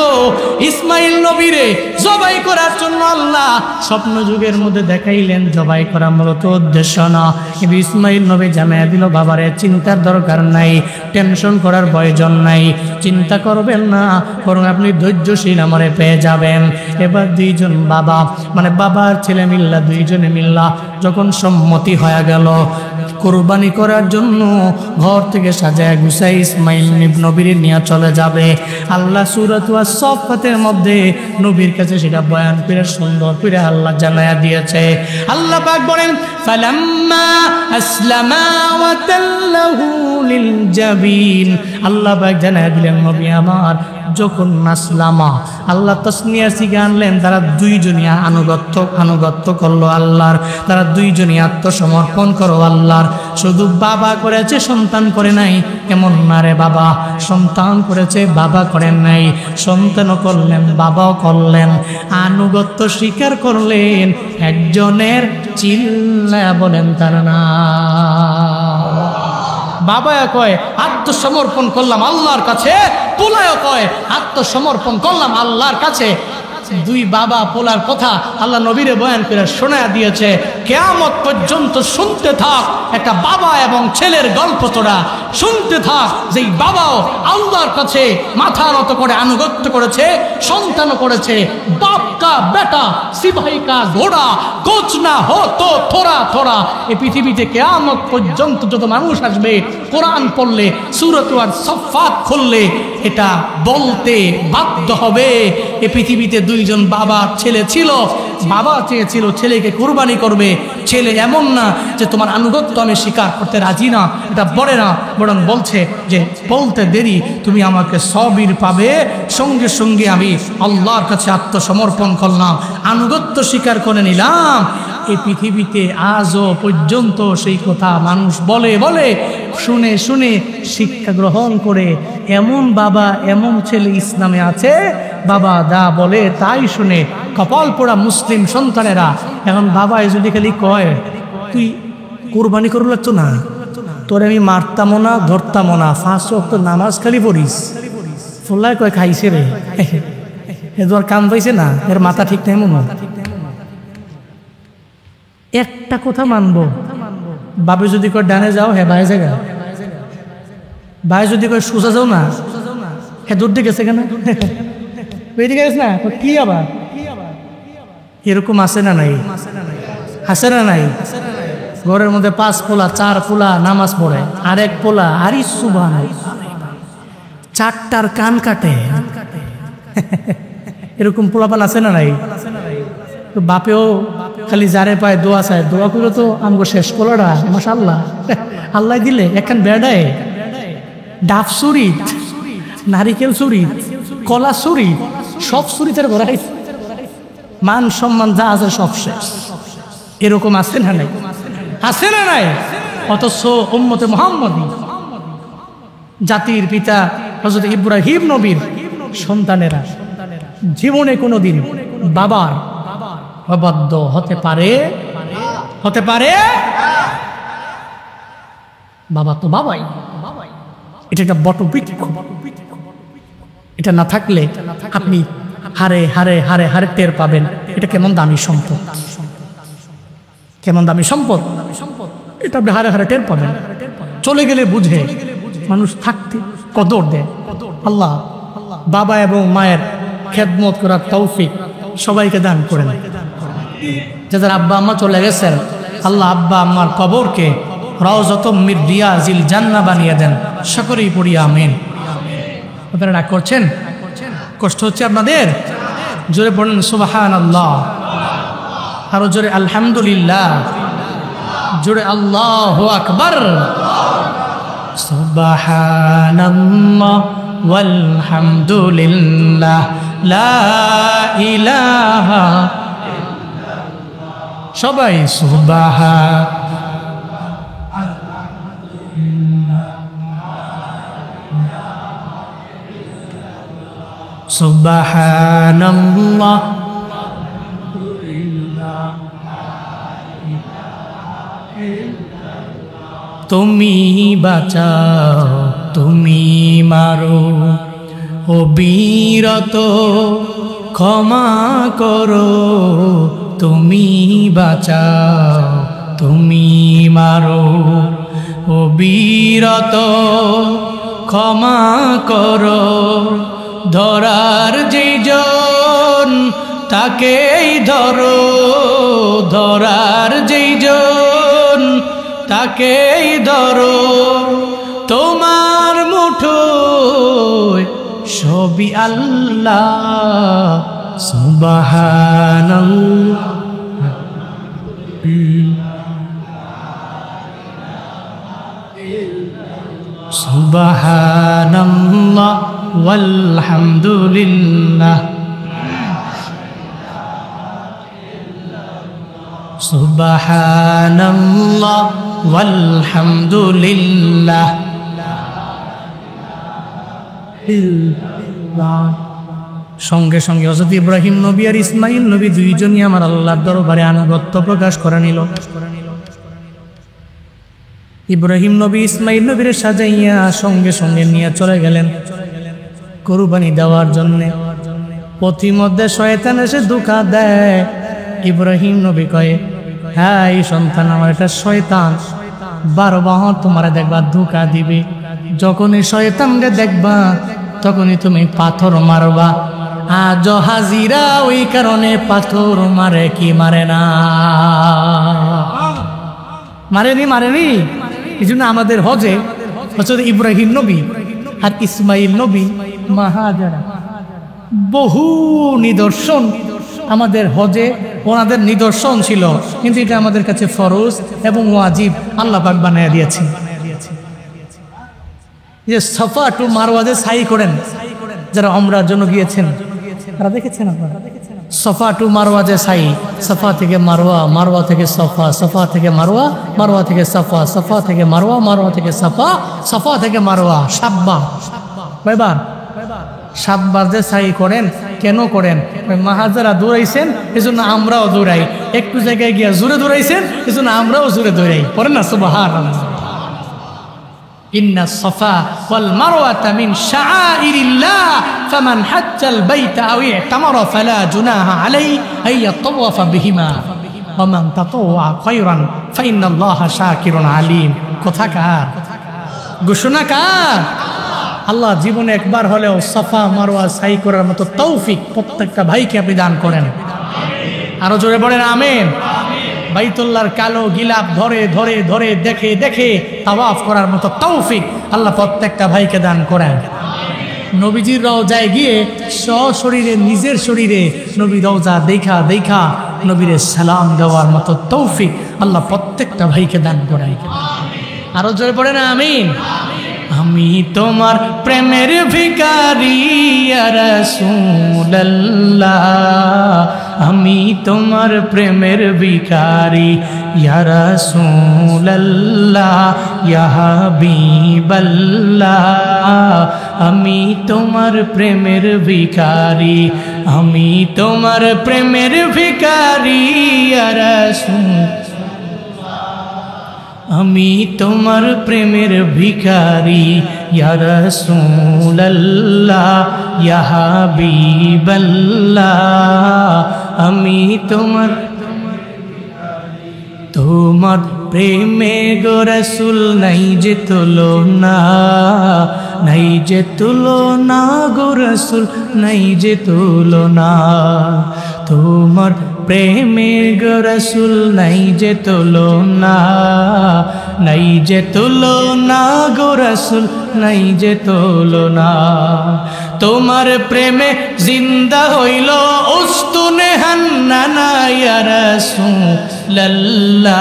ইসমাইল নবীরে জবাই করার জন্য আল্লাহ স্বপ্ন যুগের মধ্যে দেখাইলেন। জবাই করা মূলত উদ্দেশ্য না, কিন্তু ইসমাইল নবী জানাইয়া দিল, বাবারে চিন্তার দরকার নাই, টেনশন করার প্রয়োজন নাই, চিন্তা করবেন না, বরং আপনি ধৈর্যশীল আমারে পেয়ে যাবেন। এবার দুইজন বাবা, মানে বাবার ছেলে মিল্লা, দুইজনে মিল্লা যখন সম্মতি হয়ে গেল কুরবানি করার জন্য ঘর থেকে সাজায় গুছাই ইসমাইল নবীর নিয়ে চলে যাবে। আল্লাহ সূরা আস-সাফফাতের মধ্যে নবীর কাছে সেটা বয়ান করে সুন্দর করে আল্লাহ জানায়া দিয়েছে। আল্লাহ পাক বলেন, ফালাম্মা আসলামা ওয়া তাল্লাহু লিল জাবিন। আল্লাহ পাক জানায়া দিলেন, নবী আমার যখন নাসলামা, আল্লাহ তাসনিয়া শিখে আনলেন, তারা দুইজনই আনুগত্য করলো আল্লাহর, তারা দুইজনই আত্মসমর্পণ করো আল্লাহর। শুধু বাবা করেছে, সন্তান করে নাই এমন না রে বাবা, সন্তান করেছে বাবা করেন নাই, সন্তানও করলেন বাবাও করলেন, আনুগত্য স্বীকার করলেন। একজনের চিল্লায়া বলেন তার না, বাবা কয় আত্মসমর্পণ করলাম আল্লাহর কাছে, পোলায় কয় আত্মসমর্পণ করলাম আল্লাহর কাছে। দুই বাবা পোলার কথা আল্লাহ নবীরে বয়ান করে শোনা দিয়েছে। কিয়ামত পর্যন্ত শুনতে থাক একটা বাবা এবং ছেলের গল্প, তোরা শুনতে থাক যেই বাবাও আল্লাহর কাছে মাথা নত করে আনুগত্য করেছে, সন্তানও করেছে। বাপ কা বেটা সিপাহী কা ঘোড়া কোচ না হো তো থোড়া থোড়া। এই পৃথিবীতে কিয়ামত পর্যন্ত যত মানুষ আসবে, কোরআন পড়লে সূরাত আস-সাফফাত খুললে এটা বলতে বাধ্য হবে এ পৃথিবীতে দুইজন বাবা ছেলে ছিল। বাবা চেয়েছিল ছেলেকে কুরবানি করবে, ছেলে এমন না যে তোমার আনুগত্য আমি স্বীকার করতে রাজি না, এটা বলে না, বরং বলছে যে বলতে দেরি তুমি আমাকে সবির পাবে, সঙ্গে সঙ্গে আমি আল্লাহর কাছে আত্মসমর্পণ করলাম, আনুগত্য স্বীকার করে নিলাম। এই পৃথিবীতে আজও পর্যন্ত সেই কথা মানুষ বলে বলে শুনে শুনে শিক্ষা গ্রহণ করে এমন বাবা এমন ছেলে ইসলামে আছে, বাবা দা বলে তাই শুনে কপাল পোড়া মুসলিম সন্তানেরা। এখন বাবা যদি খালি কয় তুই কোরবানি করে লাগছ না, তোরে আমি মারতামও না ধরতামও না, 5 ওয়াক্ত নামাজ খালি পড়িস, ফুল্লায় কয় খাইছে রে, এ তো আর কাম পাইছে না, এর মাথা ঠিক নেই মনে। একটা কথা মানবো, বাপে যদি কয় ডানে যাও হ্যাঁ বায়ে জায়গা, বায়ে যদি কয় সোজা যাও না হ্যাঁ দূর দিকে গেছে কেন, বেরিয়ে গেছে না কি আবার, এরকম আছে না নাই? আছে না নাই? ঘরের মধ্যে 5 পোলা 4 পোলা নামাজ পড়ে, আরেক পোলা আরি সুবহানাল্লাহ 4টার কান কাটে, এরকম পোলাপান আছে না নাই? তো বাপেও খালি যারে পায় দোয়া চায়, দোয়া করে তো আমগো শেষ পোলাটা মাশাআল্লাহ আল্লাহ দিলে একখান বেড়ায় ডাব চুরি, নারিকেল চুরি, কলা চুরি, সব চুরিতে ভরাই, মান সম্মান যা আছে সব শেষ। এরকম আছে না নাই? আছে না নাই? অথচ উম্মতে মুহাম্মদী জাতির পিতা হযরত ইব্রাহিম নবীর সন্তানেরা জীবনে কোনোদিন বাবার অবাধ্য হতে পারে? হতে পারে? বাবা তো বাবাই, এটা একটা বটবৃক্ষ, এটা না থাকলে আপনি হারে হারে হারে হারে টের পাবেন এটা কেমন দামি সম্পদ, কেমন দামি সম্পদ, এটা আপনি হারে হারে টের পাবেন। চলে গেলে বুঝে মানুষ থাকতে কদর দেয়। আল্লাহ বাবা এবং মায়ের খেদমত করার তৌফিক সবাইকে দান করেন। যাদের আব্বা আম্মা চলে গেছেন, আল্লাহ আব্বা আম্মার কবরকে রাউযাতুম মির রিয়াজিল জান্নাহ বানিয়ে দেন, সকলেই পড়ি আমিন। আপনারা রাগ করছেন? কষ্ট হচ্ছে আপনাদের? জোরে পড়েন সুবহানাল্লাহ, আরো জোরে আলহামদুলিল্লাহ, জোরে আল্লাহু আকবার। সুবহানাল্লাহ ওয়ালহামদুলিল্লাহ লা ইলাহা ইল্লাল্লাহ। সবাই সুবহানাল্লাহ তুমি বাঁচাও তুমি মারো অবিরত ক্ষমা করো, তুমি বাঁচাও তুমি মারো অবিরত ক্ষমা করো। ধরার যেইজন তাকেই ধরো, ধরার যেইজন তাকেই ধরো, তোমার মুঠোয় সবই আল্লাহ। সুবহানাল্লাহ সুবহানাল্লাহ ওয়ালহামদুলিল্লাহ সুবহানাল্লাহ ওয়ালহামদুলিল্লাহ। সঙ্গে সঙ্গে হযরত ইব্রাহিম নবী আর ইসমাইল নবী দুইজনই আমার আল্লাহর দরবারে আনুগত্য প্রকাশ করে নিল। ইব্রাহিম নবী ইসমাইল নবীর সাজাইয়া সঙ্গে সঙ্গে নিয়ে চলে গেলেন কুরবানি দেওয়ার জন্যে। পথিমধ্যে শয়তান এসে ধোঁকা দেয়। ইব্রাহিম নবী কয়ে, হ্যাঁ এই সন্তান আমার এটা শয়তান, 12 বাহর তোমার দেখবা ধোঁকা দিবে। যখনই শয়তানকে দেখবা তখনই তুমি পাথর মারবা। আজ হাজিরা ওই কারণে পাথর মারে কি মারে না? মারেনি। এই জন্য আমাদের হজে হযরত ইব্রাহিম নবী আর ইসমাইল নবী, মা হাজেরা, বহু নিদর্শন আমাদের হজে ওনাদের নিদর্শন ছিল, কিন্তু এটা আমাদের কাছে ফরজ এবং ওয়াজিব আল্লাহ পাক বানায়া দিয়েছেন। যে সাফা টু মারওয়া যে সাই করেন, যারা উমরার জন্য গিয়েছেন তারা দেখেছেন আপনারা, সাফা টু মারওয়া যে সাই, সাফা থেকে মারওয়া, মারওয়া থেকে সাফা, সাফা থেকে মারওয়া, মারওয়া থেকে সাফা, সাফা থেকে মারওয়া, মারওয়া থেকে সাফা, সাফা থেকে মারওয়া, 7 বার। কয়বার? 7 বার যে সাই করেন। কেন করেন? মাহাজারা দৌড়াইছেন এজন্য আমরাও দৌড়াই, একটু জায়গায় গিয়া জোরে দৌড়াইছেন এজন্য আমরাও জোরে দৌড়াই। পড়েন না সুবহানাল্লাহ। ইন্না সাফা ওয়াল মারওয়াতা মিন শাআইরিল্লাহ ফামান হাজ্জাল বাইতা আও ইতামারা ফালা জুনাহা আলাইহি আন ইয়াতাওয়াফা বিহিমা ওয়া মান তাতাওয়া খায়রান ফাইন্নাল্লাহা শাকিরুন আলিম। কথাকার ঘোষণা কার? আল্লাহ জীবনে একবার হলেও সাফা মারওয়া সাই করার মতো তৌফিক প্রত্যেকটা ভাইকে আপনি দান করেন। আরো জোরে বলেন আমিন। বাইতুল্লাহর কালো গিলাপ ধরে ধরে ধরে দেখে দেখে তাওয়াফ করার মতো তৌফিক আল্লাহ প্রত্যেকটা ভাইকে দান করেন। নবীজির রওজায় গিয়ে সশরীরে নিজের শরীরে নবী রওজা দেখা দেখা নবীরে সালাম দেওয়ার মতো তৌফিক আল্লাহ প্রত্যেকটা ভাইকে দান করেন। আরো জোরে পড়েন আমিন। আমি তোমার প্রেমের ভিখারি ইয়া রাসূলুল্লাহ, আমি তোমার প্রেমের ভিখারি ইয়া রাসূলুল্লাহ, ইয়া হাবিবাল্লাহ, আমি তোমার প্রেমের ভিখারি, আমি তোমার প্রেমের ভিখারি ইয়া রাসূল, আমি তোমার প্রেমের ভিখারি ইয়া রাসূলুল্লাহ, ইয়া হাবিবাল্লাহ, আমি তোমার প্রেমে গো রাসূল নাই যে তুলনা, নাই যে তুলনা গো রাসূল নাই যে তুলনা, তোমার প্রেমে গো রাসূল নাই যে তুলনা, নাই যে তুলনা গো রাসূল নাই যে তুলনা, তোমার প্রেমে জিন্দা হইল উস্তুনে হান্নানা ইয়া রাসূলুল্লাহ,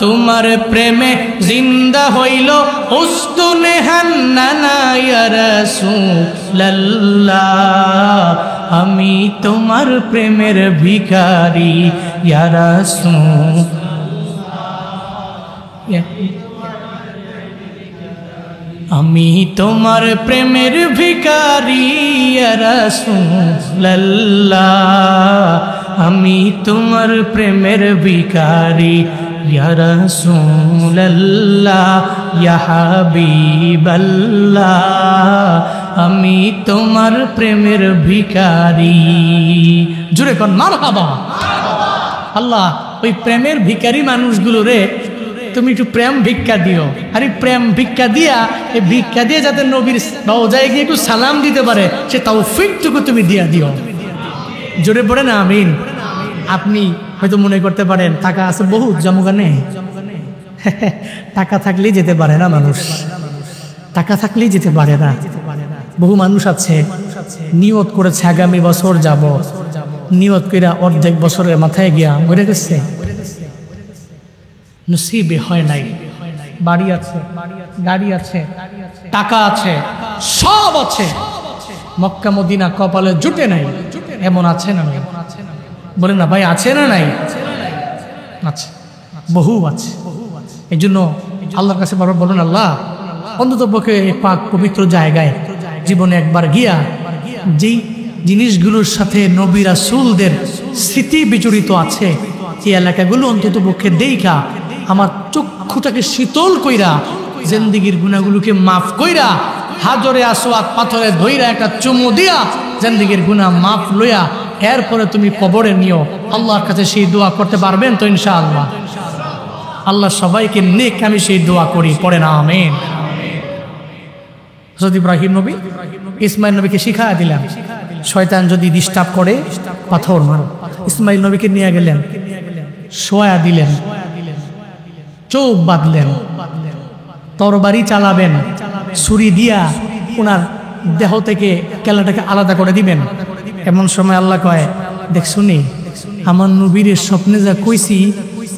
তোমার প্রেমে জিন্দা হইল উস্তুনে হান্নানা ইয়া রাসূলুল্লাহ, আমি তোমার প্রেমের ভিখারি ইয়া রাসূল, আমি তোমার প্রেমের ভিখারি ইয়া রাসূলুল্লাহ, আমি তোমার প্রেমের ভিখারি ইয়া রাসূলুল্লাহ, ইয়া হাবিবাল্লাহ, আমি তোমার প্রেমের ভিখারি। জোরে কোন মারহাবা। আল্লাহ ওই প্রেমের ভিখারি মানুষগুলো রে তুমি একটু প্রেম ভিক্ষা দিও, আরে প্রেম ভিক্ষা দিয়া এই ভিক্ষা দিয়ে যাতে নবীর রওজায় গিয়ে একটু সালাম দিতে পারে সে তৌফিকটুকু তুমি দিয়া দিও। জোরে পড়ে না আমিন। আপনি হয়তো মনে করতে পারেন টাকা আছে বহুত জমগানে, টাকা থাকলেই যেতে পারে না মানুষ, টাকা থাকলেই যেতে পারে না। বহু মানুষ আছে নিয়ত করেছে আগামী বছর যাব, নিয়ত কইরা অর্ধেক বছরের মাথায় গিয়া মরে গেছে, নসিবে হয় নাই। বাড়ি আছে, গাড়ি আছে, টাকা আছে, সব আছে, মক্কা মদিনা কপালে জুটে নাই, এমন আছে না নাই? বলেন না ভাই, আছে না নাই? আছে, বহু আছে। এই জন্য আল্লাহর কাছে বারবার বলেন, আল্লাহ অন্তত পক্ষে এই পাক পবিত্র জায়গায় জীবনে একবার গিয়া যেই জিনিসগুলোর সাথে নবী রাসূলদের স্মৃতি বিজড়িত আছে এই এলাকাগুলো অন্তত পক্ষে দেখা আমার চক্ষুটাকে শীতল কইরা জিন্দেগীর গুনাহগুলোকে মাফ কইরা হাজরে আসওয়াদ পাথরে ধইরা একটা চুমু দিয়া জিন্দেগীর গুনাহ মাফ লইয়া এরপরে তুমি কবরে নিও। আল্লাহর কাছে সেই দোয়া করতে পারবেন তো ইনশাআল্লাহ? আল্লাহ সবাইকে নেক আমি সেই দোয়া করি, পড়ে না আমিন। হযরত ইব্রাহিম নবী ইসমাইল নবীকে শিখায়া দিলেন, শয়তান যদি ডিস্টার্ব করে পাথর মারো। ইসমাইল নবীকে নিয়ে গেলেন, শোয়া দিলেন, চোখ বাঁধলেন, তরবারি চালাবেন, ছুরি দিয়া ওনার দেহ থেকে কেলাটাকে আলাদা করে দিবেন। এমন সময় আল্লাহ কয়, দেখ শুনি আমার নবীর স্বপ্নে যা কইছি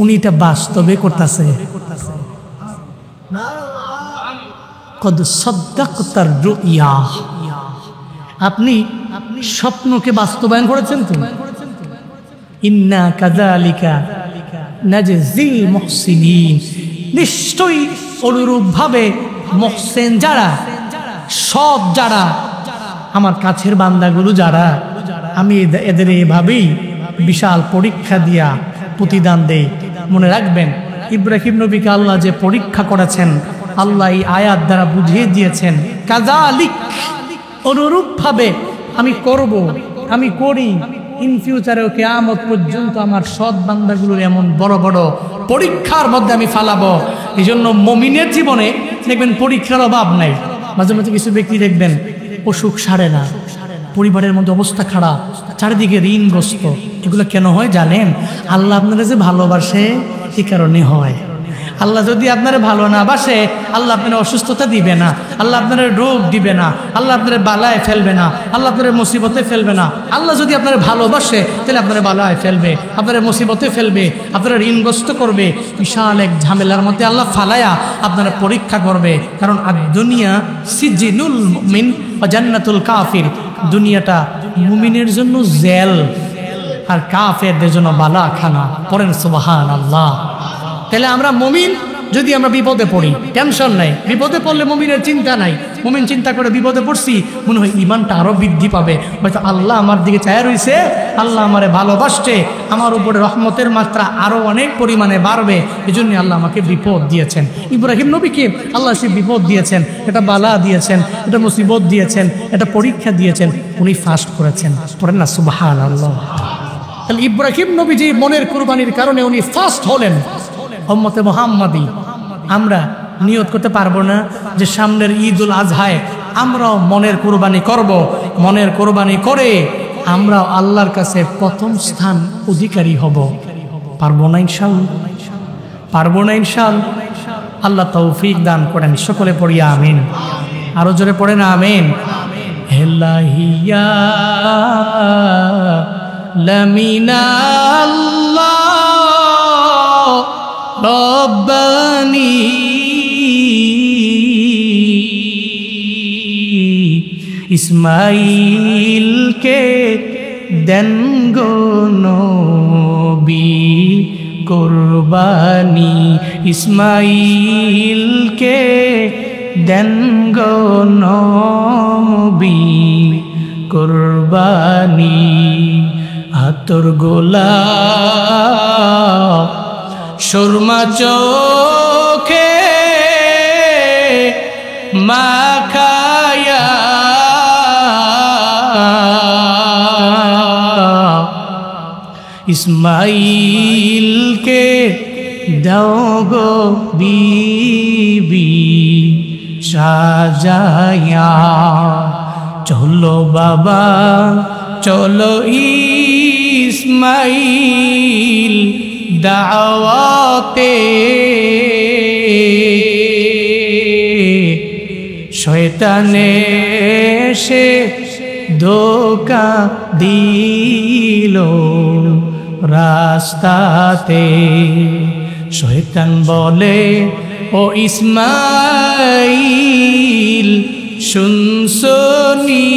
উনি এটা বাস্তবে করতেছে। কদ সাদ্দাকতার রুইয়া, আপনি স্বপ্নকে বাস্তবায়ন করেছেন তো। ইন্না কাযালিকা নাজজিল মুহসিনিন, নিশ্চয়ই অনুরূপ ভাবে মুহসিন যারা, সব যারা আমার কাছের বান্দাগুলো যারা, আমি এদের এভাবেই বিশাল পরীক্ষা দিয়া প্রতিদান দেই। মনে রাখবেন, ইব্রাহিম নবীকে আল্লাহ যে পরীক্ষা করেছেন, আল্লাহ এই আয়াত দ্বারা বুঝিয়ে দিয়েছেন, কাযালিক, অনুরূপ ভাবে আমি করব, আমি করি। ইন ফিউচারেও কিয়ামত পর্যন্ত আমার সৎ বান্দাগুলোর এমন বড় বড় পরীক্ষার মধ্যে আমি ফালাবো। এই জন্য মুমিনের জীবনে দেখবেন পরীক্ষার অভাব নাই। মাঝে মাঝে কিছু ব্যক্তি দেখবেন অসুখ সারে না, পরিবারের মধ্যে অবস্থা খারাপ, চারিদিকে ঋণগ্রস্ত। এগুলো কেন হয় জানেন? আল্লাহ আপনারা যে ভালোবাসে এই কারণে হয়। আল্লাহ যদি আপনারা ভালো না বাসে, আল্লাহ আপনারা অসুস্থতা দিবে না, আল্লাহ আপনারা রোগ দিবে না, আল্লাহ আপনারা বালায় ফেলবে না, আল্লাহ আপনারা মুসিবতে ফেলবে না। আল্লাহ যদি আপনারা ভালোবাসে তাহলে আপনারা বালায় ফেলবে, আপনারা মুসিবতে ফেলবে, আপনারা ঋণগ্রস্ত করবে, বিশাল এক ঝামেলার মধ্যে আল্লাহ ফালায়া আপনারা পরীক্ষা করবে। কারণ আর দুনিয়া সিজিনুল মুমিন ওয়া জান্নাতুল কাফির, দুনিয়াটা মুমিনের জন্য জেল আর কাফেরদের জন্য বালাখানা। পড়েন সুবহানাল্লাহ। তাহলে আমরা মুমিন, যদি আমরা বিপদে পড়ি টেনশন নাই, বিপদে পড়লে মুমিনের চিন্তা নাই। মুমিন চিন্তা করে বিপদে পড়ছি, মনে হয় ইমানটা আরো বৃদ্ধি পাবে, হয়তো আল্লাহ আমার দিকে চায় রয়েছে, আল্লাহ আমারে ভালোবাসছে, আমার উপরে রহমতের মাত্রা আরো অনেক পরিমাণে বাড়বে, এই জন্য আল্লাহ আমাকে বিপদ দিয়েছেন। ইব্রাহিম নবীকে আল্লাহ সে বিপদ দিয়েছেন, এটা বালা দিয়েছেন, এটা মুসিবত দিয়েছেন, এটা পরীক্ষা দিয়েছেন, উনি ফাস্ট করেছেন। পড়েন না সুবহানাল্লাহ। তাহলে ইব্রাহিম নবী যে মনের কুরবানির কারণে উনি ফাস্ট হলেন। উম্মতে মুহাম্মাদি আমরা নিয়ত করতে পারবো না যে সামনের ঈদুল আজহায় আমরাও মনের কুরবানি করব, মনের কুরবানি করে আমরাও আল্লাহর কাছে প্রথম স্থান অধিকারী হব? পারবো না ইনশাআল্লাহ, পারবো না ইনশাআল্লাহ। আল্লাহ তৌফিক দান করেন। সকলে পড়ি আমিন। আরো জোরে পড়েন আমিন। হেলাহিয়া লামিনাল্লাহ রব্বানি ইসমাইলকে দেন গো নবী কুরবানি, ইসমাইলকে দেন গো নবী কুরবানি। আতর গোলাপ সুরমা চোখে মাখায়া ইসমাইলকে দাও গো বিবি সাজায়া। চলো বাবা চলো ইসমাইল দাওয়াতে, শয়তানে সে ধোঁকা দিল রাস্তাতে। শয়তান বলে ও ইসমাইল শুনছনি,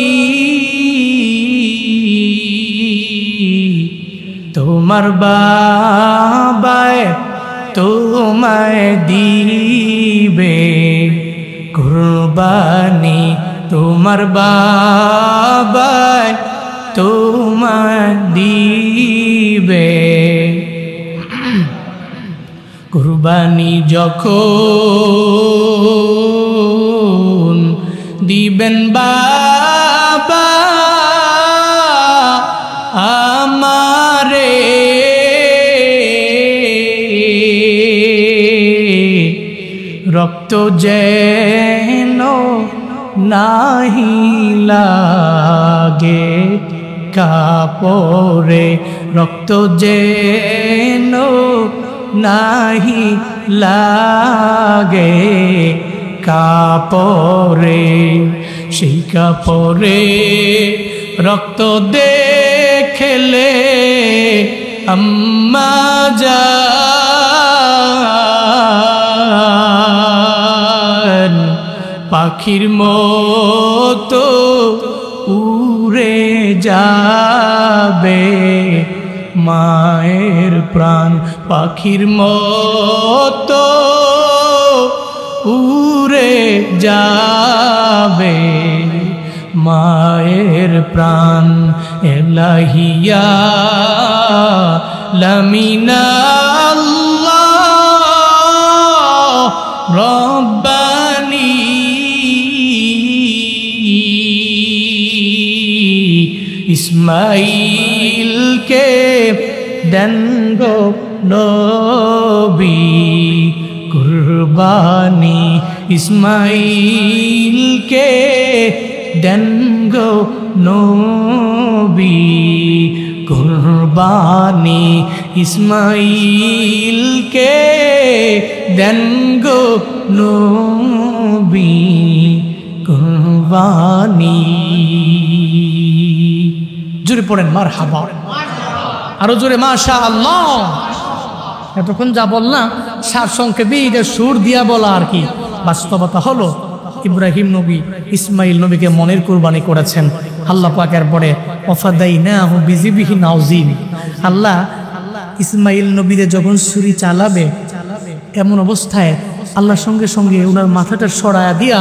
তোমার বাবায় তোমায় দিবে কুরবানি, তোমার বাবায় তোমায় দিবে কুরবানি। যখন দিবেন বাবা রক্ত যেন নাহি লাগে কাপড়ে, রক্ত যেন নাহি লাগে কাপড়ে, সেই কাপড়ে রক্ত দেখলে আম্মা জান পাখির মতো উড়ে যাবে মায়ের প্রাণ, পাখির মতো উড়ে যাবে মায়ের প্রাণ। এলাহিয়া লামিনা আল্লাহ রব্বানি ইসমাইলকে দেন গো নবী কুরবানি, ইসমাইলকে দেন গো নবী কুরবানি, ইসমাইলকে দেন গো নবী কুরবানি। জোরে পড়েন মারহাবা, আরো জোরে মাশাআল্লাহ। এতক্ষণ যা বললাম সারসংক্ষেপে এটা সুর দিয়া বলা আর কি। বাস্তবতা হলো ইব্রাহিম নবী ইসমাইল নবীকে মনের কুরবানি করেছেন। আল্লাহ পাকের পরে ওয়াফাদাইনাহু বিযিবিহিন আযীম, আল্লাহ ইসমাইল নবীরে যখন ছুরি চালাবে এমন অবস্থায় আল্লাহর সঙ্গে সঙ্গে ওনার মাথাটা সরায়া দিয়া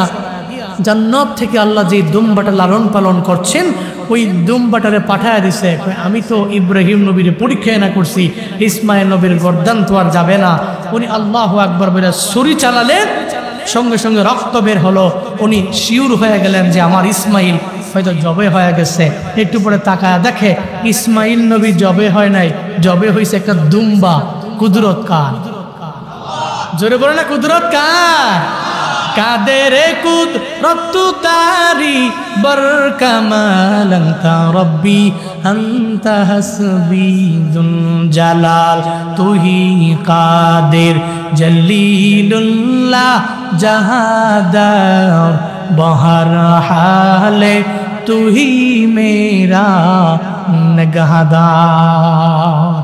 জান্নাত থেকে আল্লাহ যে দুম্বাটা লালন পালন করছেন ওই দুম্বাটারে পাঠায় দিছে। আমি তো ইব্রাহিম নবীর পরীক্ষায় না করছি, ইসমাইল নবীর গর্দান তো আর যাবে না। উনি আল্লাহু আকবার বলে ছুরি চালালেন, সঙ্গে সঙ্গে রক্ত বের হলো। উনি শিউর হয়ে গেলেন যে আমার ইসমাইল হয়তো জবে হয়ে গেছে। একটু পরে তাকায় দেখে ইসমাইল নবী জবে হয় নাই, জবে হয়েছে একটা দুম্বা। কুদরত কার? জোরে বলে না কুদরত কার? কাদের কুদরত তারি বর কামাল আনতা রব্বি আনতা হাসবি যুল জালাল তুহি কাদের জলিলুল্লাহ জাহাদার বহর হালে তুহি মেরা নগহদার।